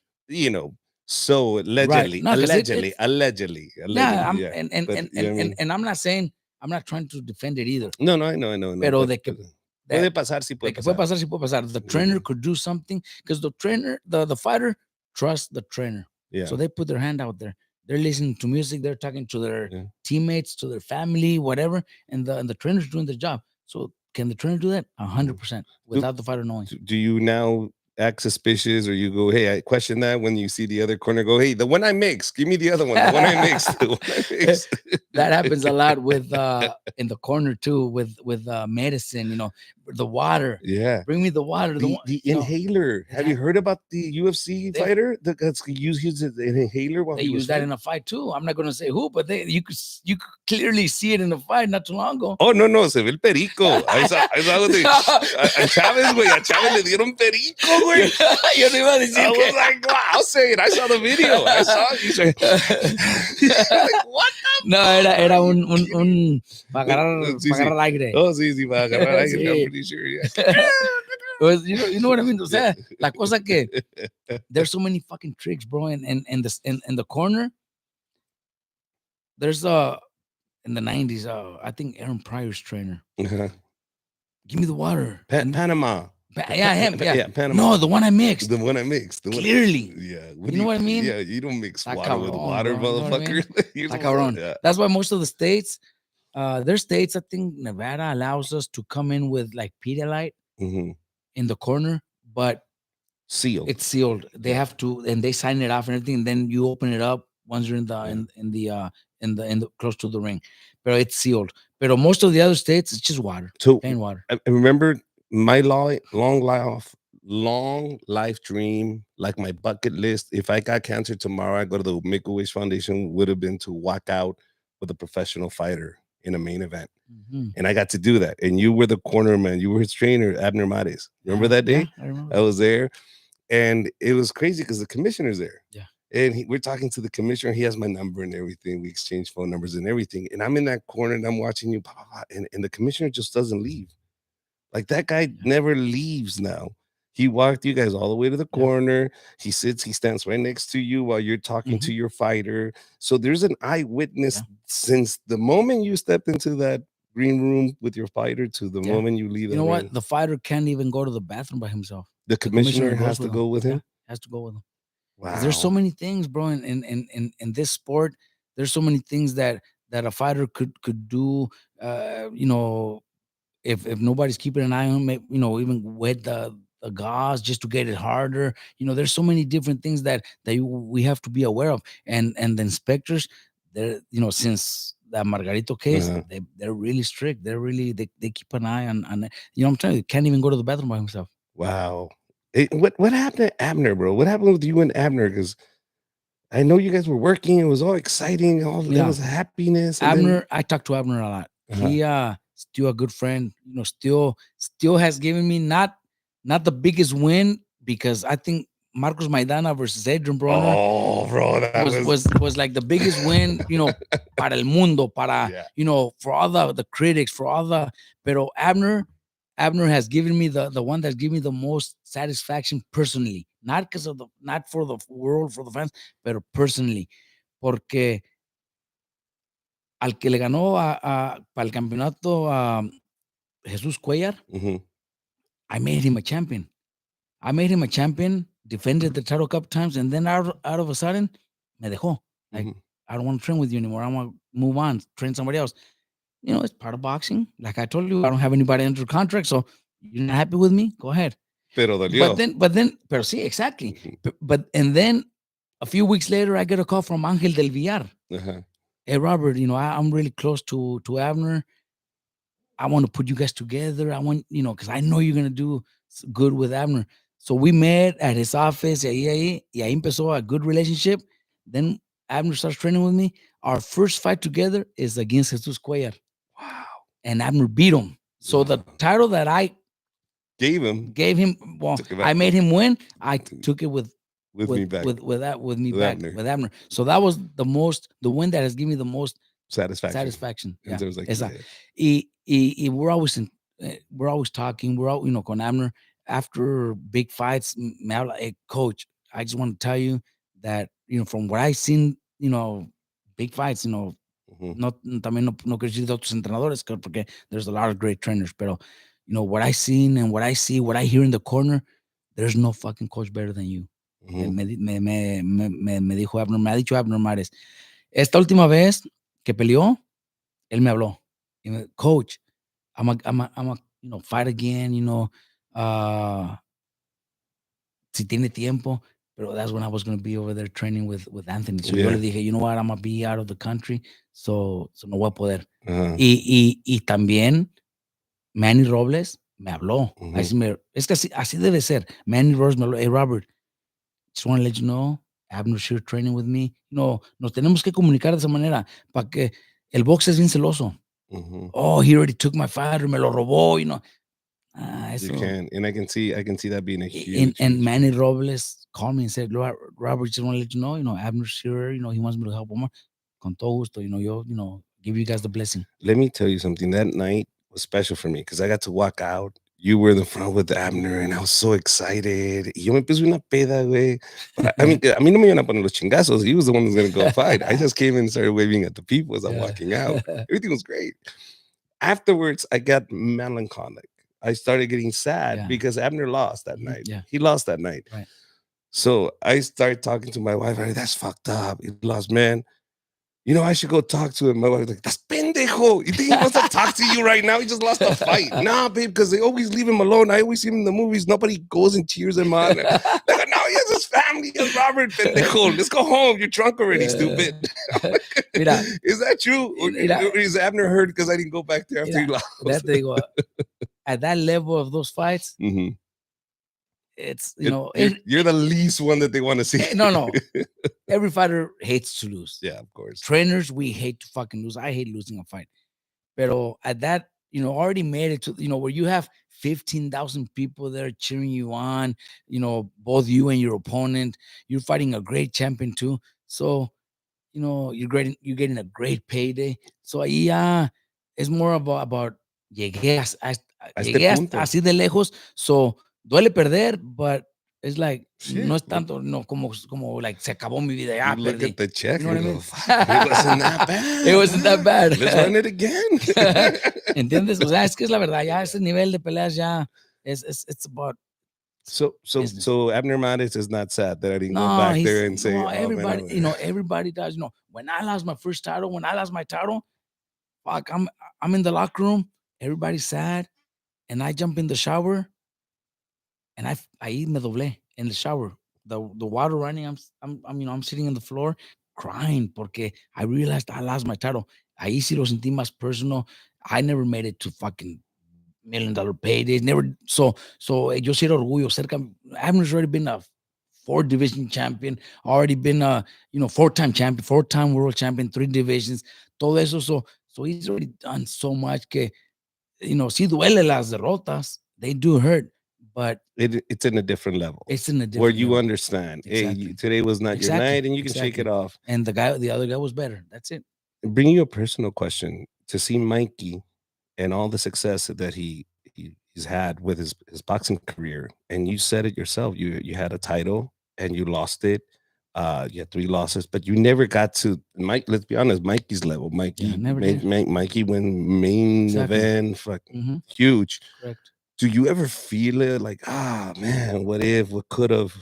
so allegedly, No, 'cause allegedly. yeah, Yeah. and I'm not saying, I'm not trying to defend it either. No, I know. Pero but- de que Puede pasar, sí de puede que puede pasar. pasar, sí puede pasar. The trainer could do something because the trainer, the fighter trusts the trainer. Yeah. So they put their hand out there. They're listening to music. They're talking to their Yeah. teammates, to their family, whatever, and the trainer's doing their job. So can the trainer do that? 100% without the fighter knowing. Do you now act suspicious, or you go, hey, I question that when you see the other corner, go, hey, the one I mixed, give me the other one, the one I mixed, the one I mixed. That happens a lot with in the corner too, with medicine, the water. Yeah. Bring me the water. The inhaler. Have you heard about the UFC fighter that's used an inhaler while they he was use that in a fight too. I'm not gonna say who, but you could clearly see it in a fight not too long ago. Oh, no, se ve el perico. I saw a Chávez, güey, a Chávez le dieron perico, güey. Yo no iba a decir I was like, wow, I'll say it. I saw the video. I saw it. He's like, what the No, era un para agarrar aire. Oh, sí, para agarrar aire. Sí. I'm pretty sure, yeah. Pues, you know what I mean? O sea, la cosa que there's so many fucking tricks, bro. And in the corner, there's in the 90s, I think Aaron Pryor's trainer. Uh-huh. Give me the water. Panama. Yeah, him. Yeah, Panama. No, the one I mixed. The one I mixed. Clearly. Yeah. You know what I mean? Yeah, you don't mix water cabrón, with water, bro, you know what I mean? motherfucker. Like cabrón. Yeah. That's why most of the states, there's states, I think Nevada allows us to come in with like Pedialyte in the corner, but sealed. It's sealed. They have to, and they sign it off and everything. And then you open it up once you're in the close to the ring, but it's sealed. But most of the other states, it's just water, plain water. I remember my long life dream, like my bucket list. If I got cancer tomorrow, I go to the Make-A-Wish Foundation. Would have been to walk out with a professional fighter in a main event. And I got to do that. And you were the corner man. You were his trainer, Abner Mares. Remember that day? Yeah, I remember. I was there. And it was crazy because the commissioner's there. Yeah. And we're talking to the commissioner. He has my number and everything. We exchange phone numbers and everything. And I'm in that corner and I'm watching you. And the commissioner just doesn't leave. Like that guy never leaves now. He walked you guys all the way to the corner. He stands right next to you while you're talking to your fighter. So there's an eyewitness since the moment you stepped into that green room with your fighter to the moment you leave. You know what? The fighter can't even go to the bathroom by himself. The commissioner has to go with him. Yeah, has to go with him. Wow. There's so many things, bro. In this sport, there's so many things that a fighter could do. If nobody's keeping an eye on him, even wet the gauze just to get it harder. There's so many different things that we have to be aware of. And the inspectors, they're since that Margarito case, they're really strict. They're really they keep an eye on. I'm telling you, can't even go to the bathroom by himself. Wow. What happened to Abner, bro? What happened with you and Abner? Because I know you guys were working. It was all exciting. There was happiness. Abner, I talked to Abner a lot. He still a good friend. Still has given me not the biggest win, because I think Marcos Maidana versus Adrian Broner. Oh, bro, that was like the biggest win. Para el mundo, para for all the critics, for all the. Pero Abner has given me the one that's given me the most satisfaction personally, not for the world, for the fans, but personally, porque al que le ganó para el campeonato a Jesús Cuellar, I made him a champion. Defended the title a couple times, and then out of a sudden, me dejó. Like, I don't want to train with you anymore. I want to move on, train somebody else. It's part of boxing. Like I told you, I don't have anybody under contract, so you're not happy with me? Go ahead. Pero dolió. Pero sí, exactly. And then a few weeks later, I get a call from Ángel del Villar. Hey, Robert, I'm really close to Abner. I want to put you guys together. I want, because I know you're going to do good with Abner. So we met at his office. Y ahí empezó a good relationship. Then Abner starts training with me. Our first fight together is against Jesus Cuellar. Wow. And Abner beat him. So the title that I gave him, well, I made him win. I took it with me back. With Abner. So that was the win that has given me the most satisfaction. In terms like we're always talking. We're all, con Abner after big fights. Me habla, hey, coach, I just want to tell you that, from what I've seen, big fights, no, también no quiero decir de otros entrenadores, porque there's a lot of great trainers, pero, what I seen and what I see, what I hear in the corner, there's no fucking coach better than you. Mhm. Me dijo Abner, me ha dicho Abner Mares. Esta última vez que peleó, él me habló. Coach, I'm a fight again, uh, si tiene tiempo. Pero that's when I was going to be over there training with Anthony. So yo Yeah. le dije, you know what, I'm going to be out of the country, so no voy a poder. Uh-huh. Y también Manny Robles me habló. Mhm. Es que así debe ser. Manny Robles me habló, hey, Robert, just want to let you know, Abner's here training with me. Nos tenemos que comunicar de esa manera para que el box es bien celoso. Mhm. Oh, he already took my fighter, me lo robó. You Eso. can, and I can see that being a And, huge, and huge. Manny Robles called me and said, Robert, just want to let you know, Abner's here, he wants me to help him more. Con todo gusto, give you guys the blessing. Let me tell you something. That night was special for me because I got to walk out. You were in the front with Abner, and I was so excited. Y yo me puse una peda, güey. But I mean, a mí no me iban a poner los chingazos. He was the one who's going to go fight. I just came in and started waving at the people as I'm Yeah. walking out. Everything was great. Afterwards, I got melancholic. I started getting sad Yeah. because Abner lost that Mhm. night. Yeah. He lost that night. Right. So I started talking to my wife. That's fucked up. He lost, man. I should go talk to him. My wife's like, that's pendejo. You think he wants to talk to you right now? He just lost a fight. Nah, babe, because they always leave him alone. I always see him in the movies. Nobody goes and cheers him on. Like, no, he has his family. He has Robert, pendejo. Let's go home. You're drunk already, stupid. Mira, Is that true? Or is Abner hurt because I didn't go back there after he mira, lost? te digo, at that level of those fights, Mhm. it's, You're the least one that they want to see. no. Every fighter hates to lose. Yeah, of course. Trainers, we hate to fucking lose. I hate losing a fight. Pero at that, already made it to, where you have 15,000 people there cheering you on, both you and your opponent. You're fighting a great champion too. So, you're getting a great payday. So ahí ya es more about llegué, A este llegué punto. así de lejos. So duele perder, but it's like, no es Shit. tanto, no, como like se acabó mi vida, ya You look perdí. at the check You know and what I go, mean? fuck, it wasn't that bad. It wasn't that bad. Let's run it again. ¿Entiendes? O sea, es que es la verdad, ya ese nivel de peleas ya it's about business. So Abner Mares is not sad that I didn't go No, back there and say, oh everybody, man, everybody does. When I lost my first title, when I lost my title, fuck, I'm in the locker room, everybody's sad, and I jump in the shower, and ahí me doblé in the shower. The water running, I'm sitting on the floor crying porque I realized I lost my title. Ahí sí lo sentí más personal. I never made it to fucking $1 million paydays. Never. So yo sí era orgullo. Abner's already been a 4 division champion. Already been a 4-time champion, 4-time world champion, 3 divisions. Todo eso. So he's already done so much que sí duele las derrotas. They do hurt, but it's in a different level. it's in a different where you level. understand, Exactly. hey, today was not your night, and you can shake it off. And the other guy was better. That's it. Bring you a personal question to see Mikey and all the success that he's had with his boxing career, and you said it yourself. You had a title and you lost it. You had 3 losses, but you never got to Mike. Let's be honest, Mikey's level. Mikey never did. Mikey win main event, fucking huge. Correct. Do you ever feel it like, man, what if, what could have?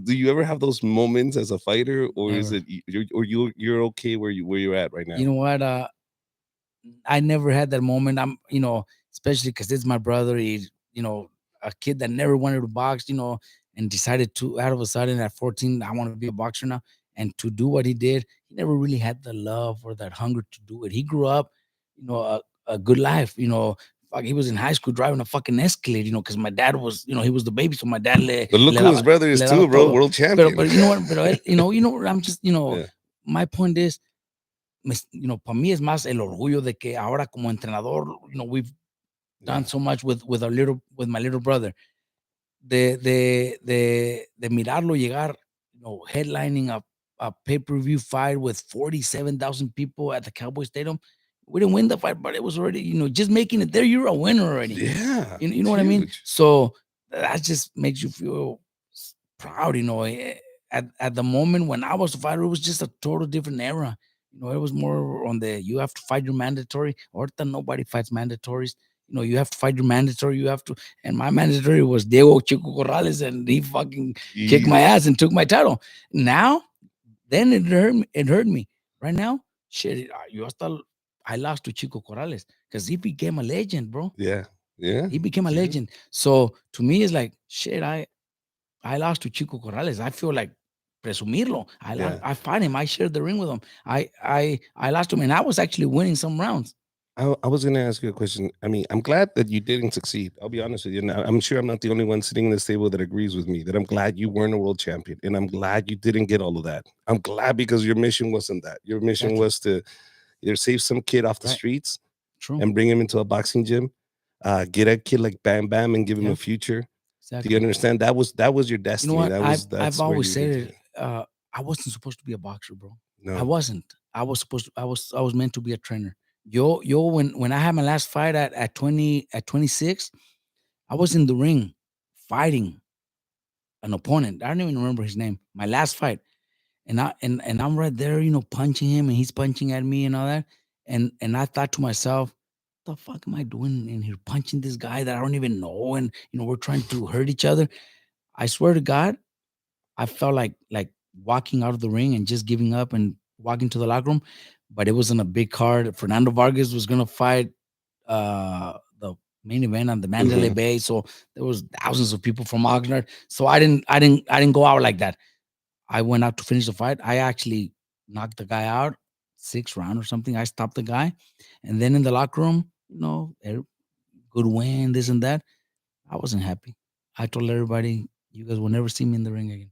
Do you ever have those moments as a fighter, or Never. is it, you're okay where you're at right now? You know what? I never had that moment. I'm, especially because it's my brother. He's, a kid that never wanted to box, and decided to out of a sudden at 14, I want to be a boxer now. And to do what he did, he never really had the love or that hunger to do it. He grew up, a good life. Fuck, he was in high school driving a fucking Escalade, because my dad was, he was the baby, so my dad But look who his brother is too, bro. World champion. But you know what? But I'm just, Yeah. my point is, para mí es más el orgullo de que ahora como entrenador, we've done so much with my little brother. De mirarlo llegar, headlining a pay-per-view fight with 47,000 people at the Cowboy Stadium. We didn't win the fight, but it was already, just making it there, you're a winner already. Yeah. You know what I mean? So that just makes you feel proud, At the moment when I was a fighter, it was just a total different era. It was more on you have to fight your mandatory. Ahorita nobody fights mandatories. you have to fight your mandatory. You have to, and my mandatory was Diego Chico Corrales, and he fucking kicked my ass and took my title. Now, then it hurt me. It hurt me. Right now, shit, I lost to Chico Corrales because he became a legend, bro. Yeah. Yeah. He became a legend. So to me, it's like shit. I lost to Chico Corrales. I feel like presumirlo. Yeah. I fought him. I shared the ring with him. I lost him, and I was actually winning some rounds. I was going to ask you a question. I mean, I'm glad that you didn't succeed. I'll be honest with you. Now, I'm sure I'm not the only one sitting in this table that agrees with me that I'm glad you weren't a world champion. And I'm glad you didn't get all of that. I'm glad because your mission wasn't that. Your mission Exactly. was to either save some kid off the Right. streets True. and bring him into a boxing gym, get a kid like Bam Bam and give him Yeah. a future. Do Exactly. you understand? That was your You destiny. know what? That's I've where always you said get it. to. I wasn't supposed to be a boxer, bro. I No. wasn't. I was supposed to. I was meant to be a trainer. Yo. When I had my last fight at 26, I was in the ring fighting an opponent. I don't even remember his name. My last fight, and I'm right there, punching him, and he's punching at me and all that. And I thought to myself, the fuck am I doing in here punching this guy that I don't even know? And we're trying to hurt each other. I swear to God, I felt like walking out of the ring and just giving up and walking to the locker room. But it wasn't a big card. Fernando Vargas was gonna fight the main event on the Mandalay Mhm. Bay. So there was thousands of people from Oxnard. So I didn't go out like that. I went out to finish the fight. I actually knocked the guy out, 6th round or something. I stopped the guy. And then in the locker room, good win, this and that. I wasn't happy. I told everybody, you guys will never see me in the ring again.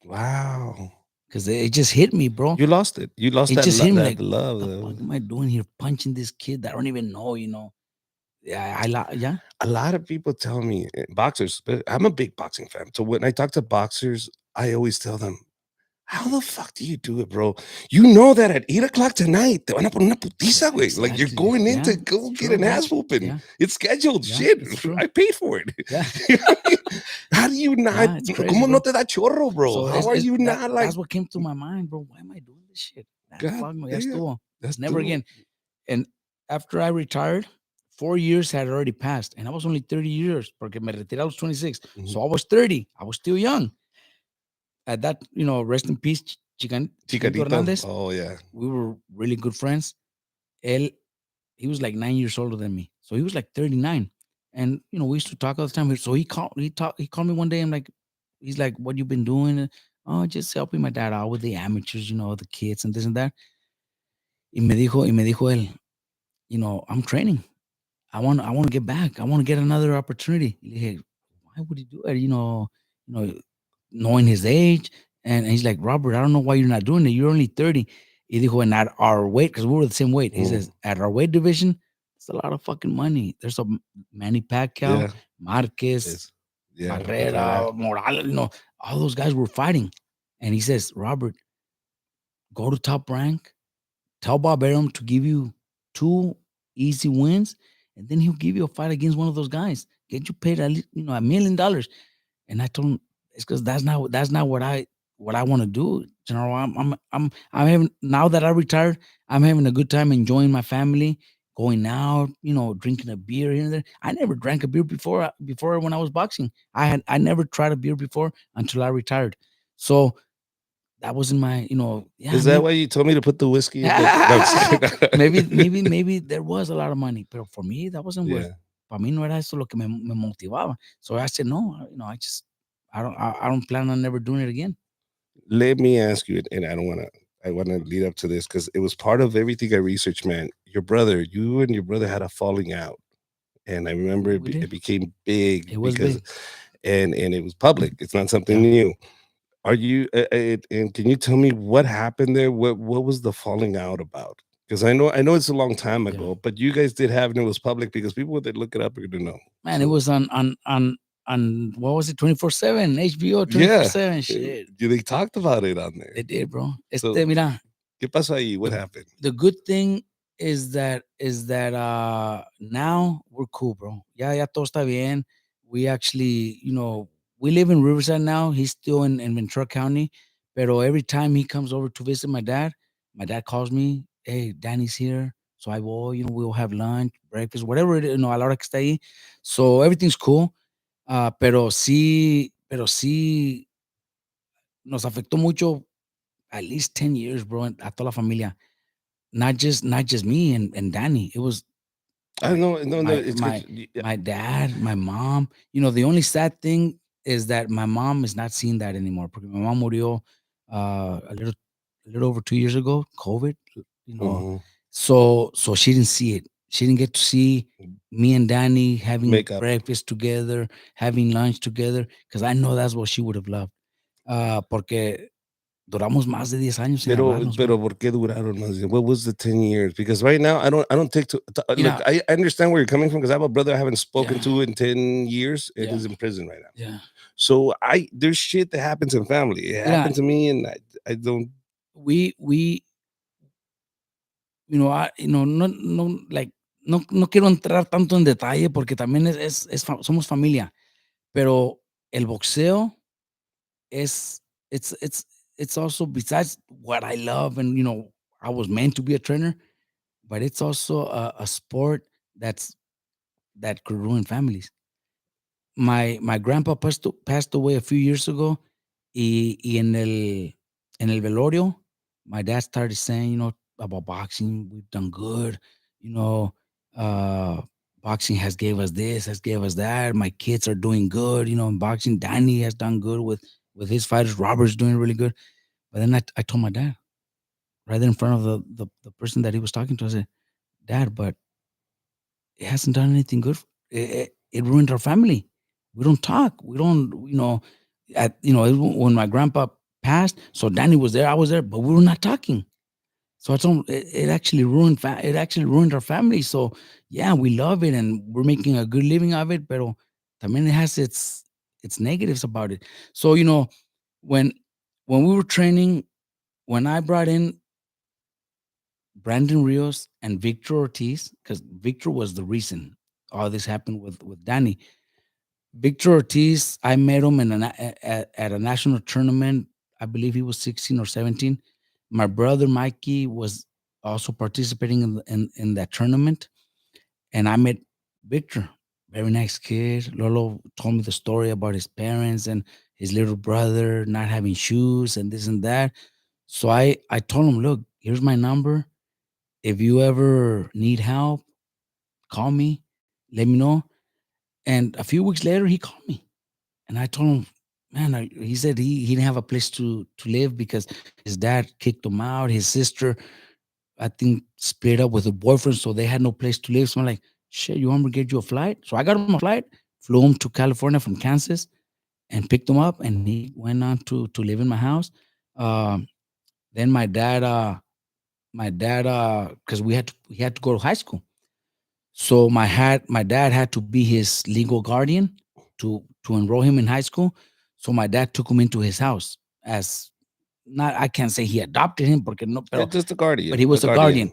Wow. Because it just hit me, bro. You lost it. You lost It that just hit me that like, love. the fuck am I doing here punching this kid that I don't even know? Yeah, yeah. A lot of people tell me boxers. I'm a big boxing fan. So when I talk to boxers, I always tell them, "How the fuck do you do it, bro? You know that at 8 o'clock tonight, te van a poner una putiza, güey. Like you're Exactly. going in Yeah, to go it's get true, an bro. ass whooping. Yeah, It's scheduled. yeah, Shit, it's true. I paid for it. Yeah, You know what I mean? How do you not? yeah, it's crazy, ¿Cómo no bro. te da chorro, bro? So How are you not like? that's what came to my mind, bro. Why am I doing this shit? God Fuck no, ya damn, estuvo. that's Never dope. again. And after I retired, 4 years had already passed, and I was only 30 years porque me retiré a los 26. Mhm. So I was 30. I was still young. At that, rest in peace, Chicanito Chicadito. Hernandez. Oh yeah. We were really good friends. Él, he was like 9 years older than me. So he was like 39. And we used to talk all the time. So he called me one day and he's like, what you been doing? Oh, just helping my dad out with the amateurs, the kids and this and that. Y me dijo él, I'm training. I want to get back. I want to get another opportunity. Le dije, why would he do it? Knowing his age. And he's like, Robert, I don't know why you're not doing it. You're only 30. He dijo, and at our weight, because we were the same weight. He says, at our weight division, it's a lot of fucking money. There's a Manny Pacquiao, Yeah. Marquez, It's, yeah. Barrera, Morales, all those guys were fighting. And he says, Robert, go to Top Rank, tell Bob Arum to give you 2 easy wins, and then he'll give you a fight against one of those guys. Get you paid at least, $1 million. And I told him it's because that's not what I want to do. General, I'm having, now that I retired, I'm having a good time enjoying my family, going out, drinking a beer here and there. I never drank a beer before when I was boxing. I never tried a beer before until I retired. So that wasn't my, yeah. Is that why you told me to put the whiskey in the? No, I'm just kidding. maybe there was a lot of money, but for me that wasn't worth. Yeah. Para mí no era eso lo que me motivaba. So I said no. I don't plan on never doing it again. Let me ask you, and I don't want to. I want to lead up to this because it was part of everything I researched, man. You and your brother had a falling out, and I remember We did. it became big It was because, big. and it was public. It's not something Yeah. new. Are you? And can you tell me what happened there? What was the falling out about? Because I know it's a long time Yeah. ago, but you guys did have, and it was public because people that look it up are gonna know. Man, it So, was on what was it, 24/7 HBO yeah, 24/7 shit. they talked about it on there. They did, bro. So, Mira, ¿qué pasó ahí? What the happened? the good thing is that now we're cool, bro. Ya todo está bien. We actually, we live in Riverside now. He's still in Ventura County. Pero every time he comes over to visit my dad calls me, hey, Danny's here. So I will, we'll have lunch, breakfast, whatever it is, a la hora que está ahí. So everything's cool. Pero sí nos afectó mucho, at least 10 years, bro, a toda la familia. Not just me and Danny. It was I my know, no, no. my It's good. my my dad, my mom. The only sad thing is that my mom is not seeing that anymore. Porque my mom murió a little over 2 years ago, COVID. You know, Mhm. so she didn't see it. She didn't get to see me and Danny having Make up. breakfast together, having lunch together, because I know that's what she would have loved. Porque duramos más de 10 años sin hablarnos, bro. Pero ¿por qué duraron más? What was the 10 years? Because right now I don't take look, Mira, I understand where you're coming from because I have a brother I haven't spoken yeah, to in 10 years and yeah, is in prison right now. yeah. So there's shit that happens in family. It Mira, happened to me and I don't. we no, like, no quiero entrar tanto en detalle porque también somos familia, pero el boxeo es it's also, besides what I love, and I was meant to be a trainer, but it's also a sport that could ruin families. My grandpa passed away a few years ago, y en el velorio, my dad started saying, about boxing, we've done good, you know, uh, boxing has gave us this, has gave us that. My kids are doing good, in boxing. Danny has done good with his fighters. Robert's doing really good. But then I told my dad right there in front of the person that he was talking to. I said, Dad, but it hasn't done anything good. It ruined our family. We don't talk. We don't, when my grandpa passed, so Danny was there, I was there, but we were not talking. So I told him it actually ruined our family. So yeah, we love it and we're making a good living of it, but también it has its negatives about it. So when when we were training, when I brought in Brandon Rios and Victor Ortiz, because Victor was the reason all this happened with Danny. Victor Ortiz, I met him at a national tournament. I believe he was 16 or 17. My brother Mikey was also participating in that tournament, and I met Victor. Very nice kid. Lolo told me the story about his parents and his little brother not having shoes and this and that. So I told him, look, here's my number. If you ever need help, call me, let me know. And a few weeks later, he called me, and I told him, man, he said he didn't have a place to live because his dad kicked him out. His sister, I think, split up with her boyfriend, so they had no place to live. So I'm like, shit, you want me to get you a flight? So I got him a flight, flew him to California from Kansas, and picked him up, and he went on to live in my house. Um, then my dad, because he had to go to high school. So my dad had to be his legal guardian to enroll him in high school. So my dad took him into his house as, not, I can't say he adopted him, porque no, Yeah, pero just but he a was a guardian. guardian.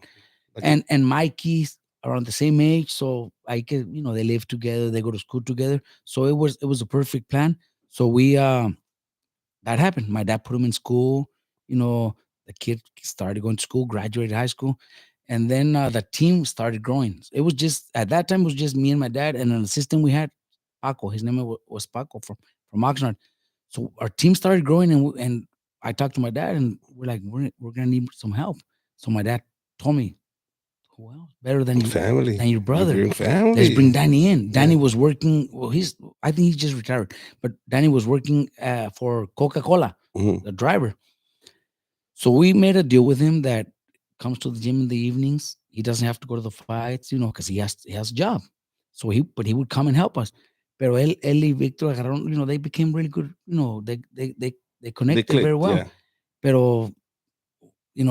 Like And Mikey's around the same age, so I could, they live together, they go to school together. So it was a perfect plan. So that happened. My dad put him in school. You know, the kid started going to school, graduated high school, and then the team started growing. It was just, at that time, it was just me and my dad and an assistant we had, Paco. His name was Paco from Oxnard. So our team started growing, and I talked to my dad, and we're like, we're gonna need some help. So my dad told me, who else better family. than your You brother? bring Let's bring family. Danny in. Yeah. Danny was working. Well, I think he just retired, but Danny was working for Coca Cola, Mhm. the driver. So we made a deal with him that comes to the gym in the evenings. He doesn't have to go to the fights, because he has a job. So but he would come and help us. Pero él y Victor agarraron, they became really good. They They connected very clicked. well. Yeah. Pero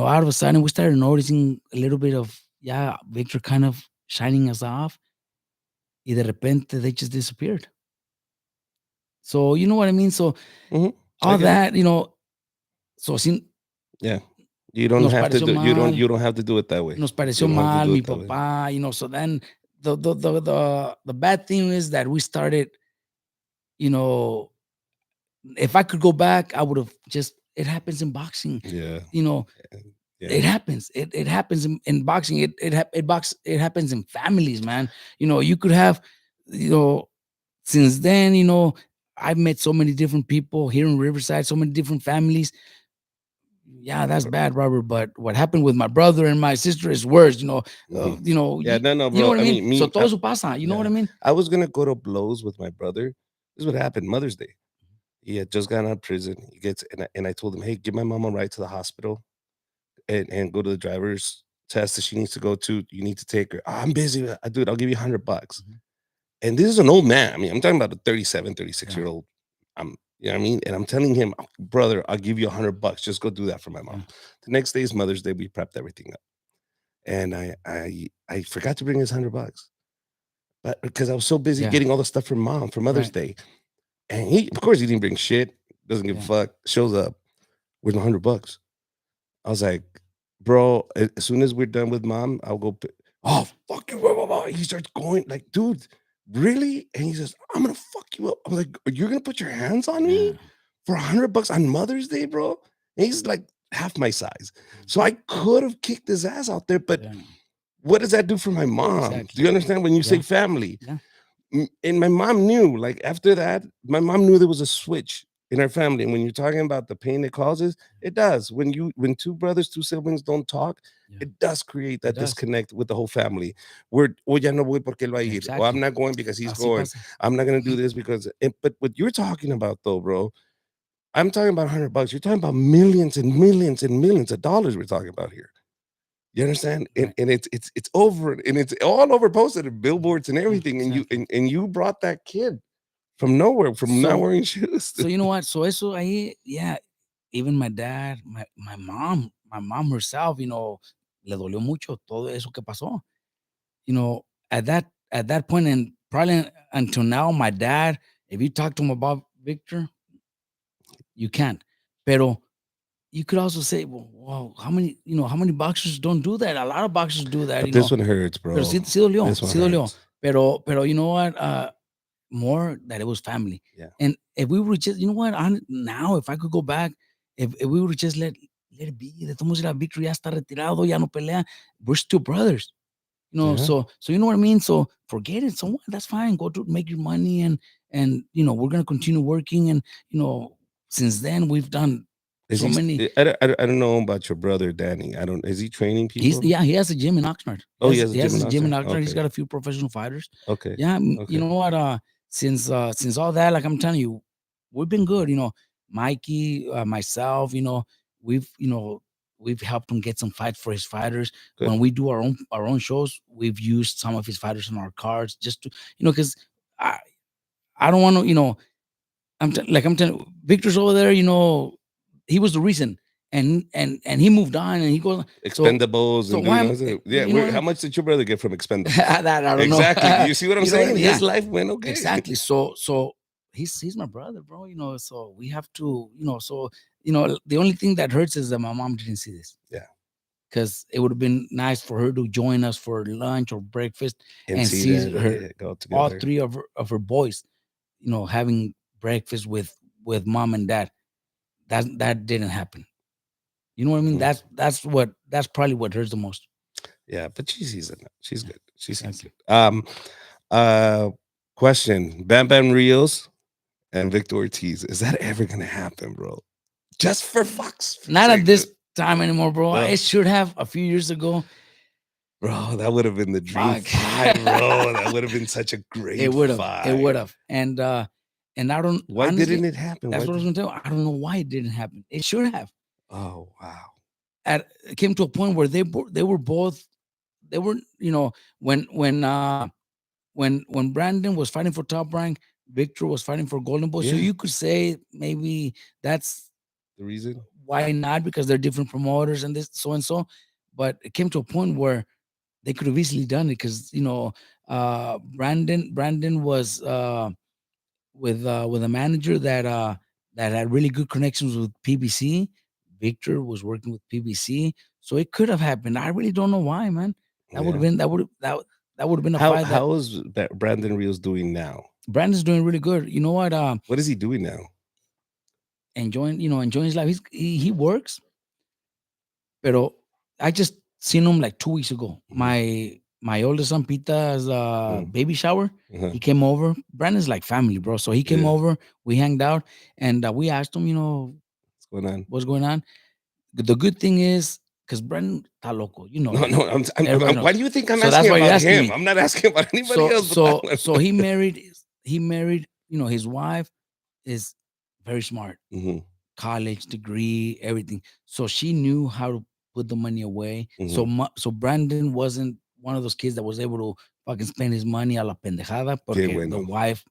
out of a sudden we started noticing a little bit of, yeah, Victor kind of shining us off. Y de repente they just disappeared. So you know what I mean? So Hmm. I all get it. that, so sin, Yeah. You don't nos have to pareció do. mal, You don't have to do it that way. nos You pareció don't have to mal, do mi it that way. papá, so then the bad thing is that we started, you know, if I could go back, I would have just, it happens in boxing, Yeah. you know, Yeah. It happens. It happens in boxing. It happens in families, man. You could have, you know, since then, I've met so many different people here in Riverside, so many different families. Yeah, that's bad, Robert. But what happened with my brother and my sister is worse. Mhm. Yeah, You, no, no, you know bro. what I I mean. mean, So me, todo eso pasa. You know what yeah, I mean? I was gonna go to blows with my brother. This is what happened. Mother's Day. He had just gotten out of prison. He gets, and I told him, hey, give my mom a ride to the hospital and go to the driver's test that she needs to go to. You need to take her. "Oh, I'm busy, dude. I'll give you $100." Mhm. And this is an old man. I mean, I'm talking about a 37, 36 Yeah, year old. You know what I mean? And I'm telling him, brother, I'll give you $100. Just go do that for my yeah, mom. The next day is Mother's Day. We prepped everything up. And I forgot to bring his $100. But because I was so busy yeah. getting all the stuff for mom for Mother's Right. Day. And he, of course, he didn't bring shit. Doesn't give a Yeah, fuck. Shows up with $100. I was like, bro, as soon as we're done with mom, I'll go. Oh, fuck you. Blah, blah, blah." He starts going like, dude, really? And he says, I'm going to fuck you up. I'm like, you're going to put your hands on me yeah, for $100 on Mother's Day, bro? And he's like half my size. yeah, So I could have kicked his ass out there, but yeah. what does that do for my mom? Do Exactly. you understand when you say Yeah, family? yeah, And my mom knew, like after that, my mom knew there was a switch in our family. And when you're talking about the pain it causes, it does. When two brothers, two siblings don't talk, yeah. it does create It that does. disconnect with the whole family. We're, oh, ya no voy porque él va a ir. Or I'm Exactly. not going because he's Así going. pasa. I'm not gonna do this because but what you're talking about though, bro, I'm talking about $100. You're talking about millions and millions and millions of dollars we're talking about here. You understand? And Right. and it's over and it's all over posted in Mhm. billboards and Yeah, everything. And you exactly. and you brought that kid from nowhere, from not So wearing shoes. so you know what? So eso ahí, yeah, even my dad, my mom herself, le dolió mucho todo eso que pasó. At that point, and probably until now, my dad, if you talk to him about Victor, you can't. Pero you could also say, well, how many boxers don't do that? A lot of boxers do that, But this one hurts, Pero bro. sí dolió, This one sí dolió. hurts. Pero you know what? More that it was family. Yeah. And if we would just, now if I could go back, if we would just let it be, de todos modos era Victor ya está retirado, ya no pelea. We're still brothers. Yeah. So you know what I mean? So forget it. So what? That's fine. Go to make your money and we're gonna continue working. And since then we've done Is so he? many. I don't know about your brother Danny. I don't. Is he training He's people? Yeah, he has a gym in Oxnard. He Oh, he has has a he has gym in his gym in Oxford. Oxnard. He's Okay. got a few professional fighters. Okay. Yeah, you Okay. know what? Since all that, like I'm telling you, we've been good. Mikey, myself, we've helped him get some fights for his fighters. Good. When we do our own shows, we've used some of his fighters in our cards just to, because I I don't want to, I'm telling Victor's over there. He was the reason, and he moved on, and he goes. So Expendables so and why doing am those. Yeah. you know what I How mean? much did your brother get from Expendables? That I don't know. Exactly. Do you see what I'm saying? Yeah, His life went okay. exactly. So he's my brother, bro. So we have to, the only thing that hurts is that my mom didn't see this, Yeah. because it would have been nice for her to join us for lunch or breakfast And and see see that her, go all together. three of her boys, having breakfast with mom and dad. That didn't happen. You know what I mean? Mhm. That's probably what hurts the most. Yeah, but she's in it. She's Yeah, good. She seems exactly. good. Uh question. Bam Bam Rios and Victor Ortiz. Is that ever gonna happen, bro? Just for fuck's Not at sake. this time anymore, bro. Uh, It should have a few years ago. bro, that would have been the dream Fuck. fight, bro. That would have been such a It great would have. It fight. would have. And I don't, Why honestly, didn't it happen? that's Why what I was did gonna tell you. I don't know why it didn't happen. It should have. Oh wow. It came to a point where they were both, they were, when Brandon was fighting for top rank, Victor was fighting for golden boy. So Yeah, you could say maybe that's the reason. why not, because they're different promoters and this so and so. But it came to a point where they could have easily done it, because Brandon was with a manager that had really good connections with PBC. Victor was working with PBC, so it could have happened. I really don't know why, man. Yeah. That would have been a How fight that how is Brandon Rios doing now? Brandon's doing really good. You know what? What is he doing now? Enjoying his life. He works, pero I just seen him like 2 weeks ago. Mhm. My oldest son Pita's Mhm. baby shower. Uh-huh. He came over. Brandon's like family, bro. So he came Yeah. over. We hanged out, and we asked him, What's going on? what's going on. The good thing is, because Brandon está loco, No, no. everybody Why knows. do you think I'm So that's asking why you're about asking him? me. I'm not asking about anybody else but that one. So he married. He married. His wife is very smart, Mhm. college degree, everything. So she knew how to put the money away. So Mhm. so Brandon wasn't one of those kids that was able to fucking spend his money a la pendejada Qué porque the bueno. wife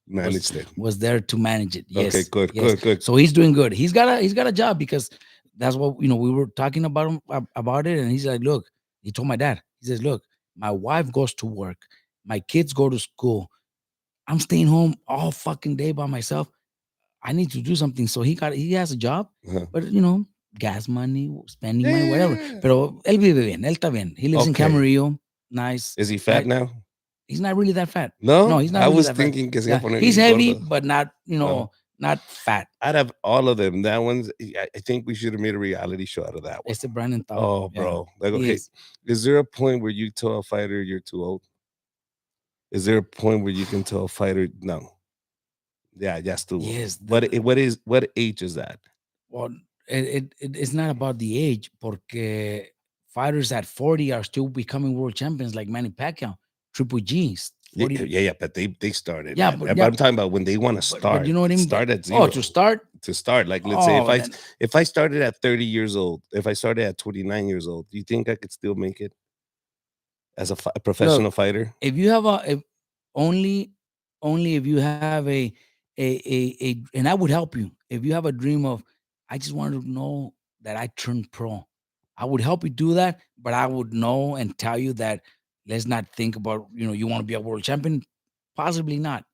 was Managed it. was there to manage it. Okay, Yes, good, yes. good, good. So he's doing good. He's got a job because that's what we were talking about him about it, and he's like, look, he told my dad. He says, look, my wife goes to work, my kids go to school. I'm staying home all fucking day by myself. I need to do something. So he has a job, Uh-huh. but gas money, spending Yeah, money, yeah, whatever. yeah, yeah. Pero él vive bien, él está bien. He lives in Okay. Camarillo, nice. Is he fat now? He's not really that fat. No, No, he's not I really was that fat. thinking que se iba a Yeah, poner he's bien heavy, gordo. but not not fat. Out of all of them, that one's. I think we should have made a reality show out of that one. It's the Brandon Tao. Oh, Yeah, bro. Like, he okay, is. is there a point where you tell a fighter you're too old? Is there a point where you can tell a fighter no? Yeah, that's too old. Yes. What age is that? Well, it's not about the age, porque fighters at 40 are still becoming world champions like Manny Pacquiao, Triple G's, Yeah, 40. yeah, but they started Yeah, at. but But I'm talking about when they want to but you know what I mean. But, start at oh, zero. to start, To start, like let's say oh, then if I started at 30 years old, if I started at 29 years old, do you think I could still make it as a professional look, fighter? if you have if only if you have and I would help you if you have a dream of I just wanted to know that I turned pro. I would help you do that, but I would know and tell you that let's not think about you want to be a world champion, possibly not.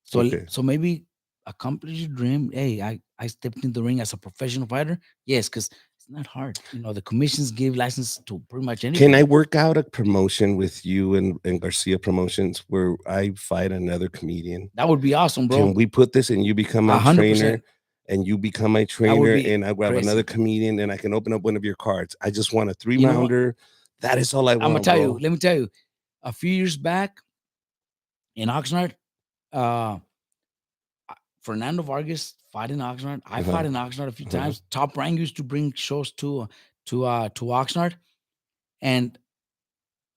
So Okay. so maybe accomplish your dream. Hey, I stepped in the ring as a professional fighter. Yes, because it's not hard. The commissions give license to pretty much Can I anybody. work out a promotion with you and Garcia Promotions where I fight another comedian? That would be awesome, Can bro. we put this and you become my trainer 100%. and you become my That would trainer be and I grab another crazy. comedian and I can open up one of your cards? I just want a three You know what? rounder. That is all I I'm gonna want, tell you. bro. Let me tell you. A few years back in Oxnard, uh, Fernando Vargas fought in Oxnard. I Uh-huh. fought in Oxnard a few Uh-huh. times. Top Rank used to bring shows to Oxnard, and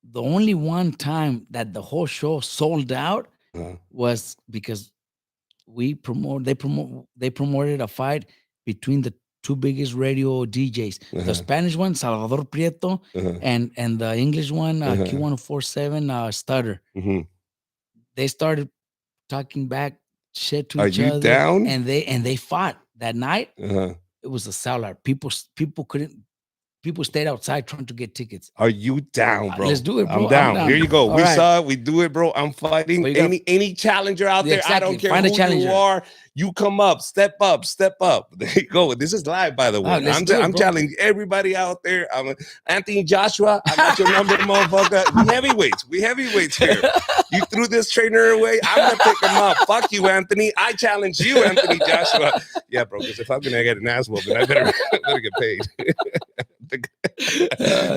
the only one time that the whole show sold out Uh-huh. was because they promoted a fight between the two biggest radio DJs. The Uh-huh. Spanish one, Salvador Prieto, Uh-huh. and the English one, Uh-huh. Q1047 Stutter. Mhm. They started talking back shit to Are each you other, down? and they fought that night. Uh-huh. It was a sellout. People stayed outside trying to get tickets. Are you down, Let's bro? do it, I'm bro. I'm down. Here down. you go. All We right. saw it. We do it, bro. I'm fighting But you got any challenger out there. I don't exactly. care Find a who you challenger. are. You come up, step up, step up. There you go. This is live, by the way. Let's do it, I'm bro. challenging everybody out there. Anthony Joshua. I got your number, motherfucker. We heavyweights. We heavyweights here. You threw this trainer away. I'm gonna pick him up. Fuck you, Anthony. I challenge you, Anthony Joshua. Yeah, bro. Because if I'm gonna get an ass whooping, I better get paid.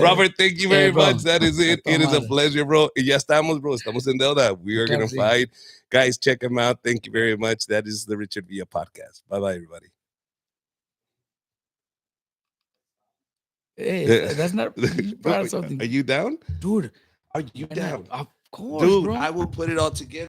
Robert, thank you very bro. much. That is it. It is a Madre. pleasure, bro. Ya estamos, bro. Estamos en deuda. We are going to fight. Guys, check him out. Thank you very much. That is the Richard Villa podcast. Bye-bye, everybody. Hey, that's not you brought something. Are you down? Dude. Are you down? Of course, Dude, bro. I will put it all together.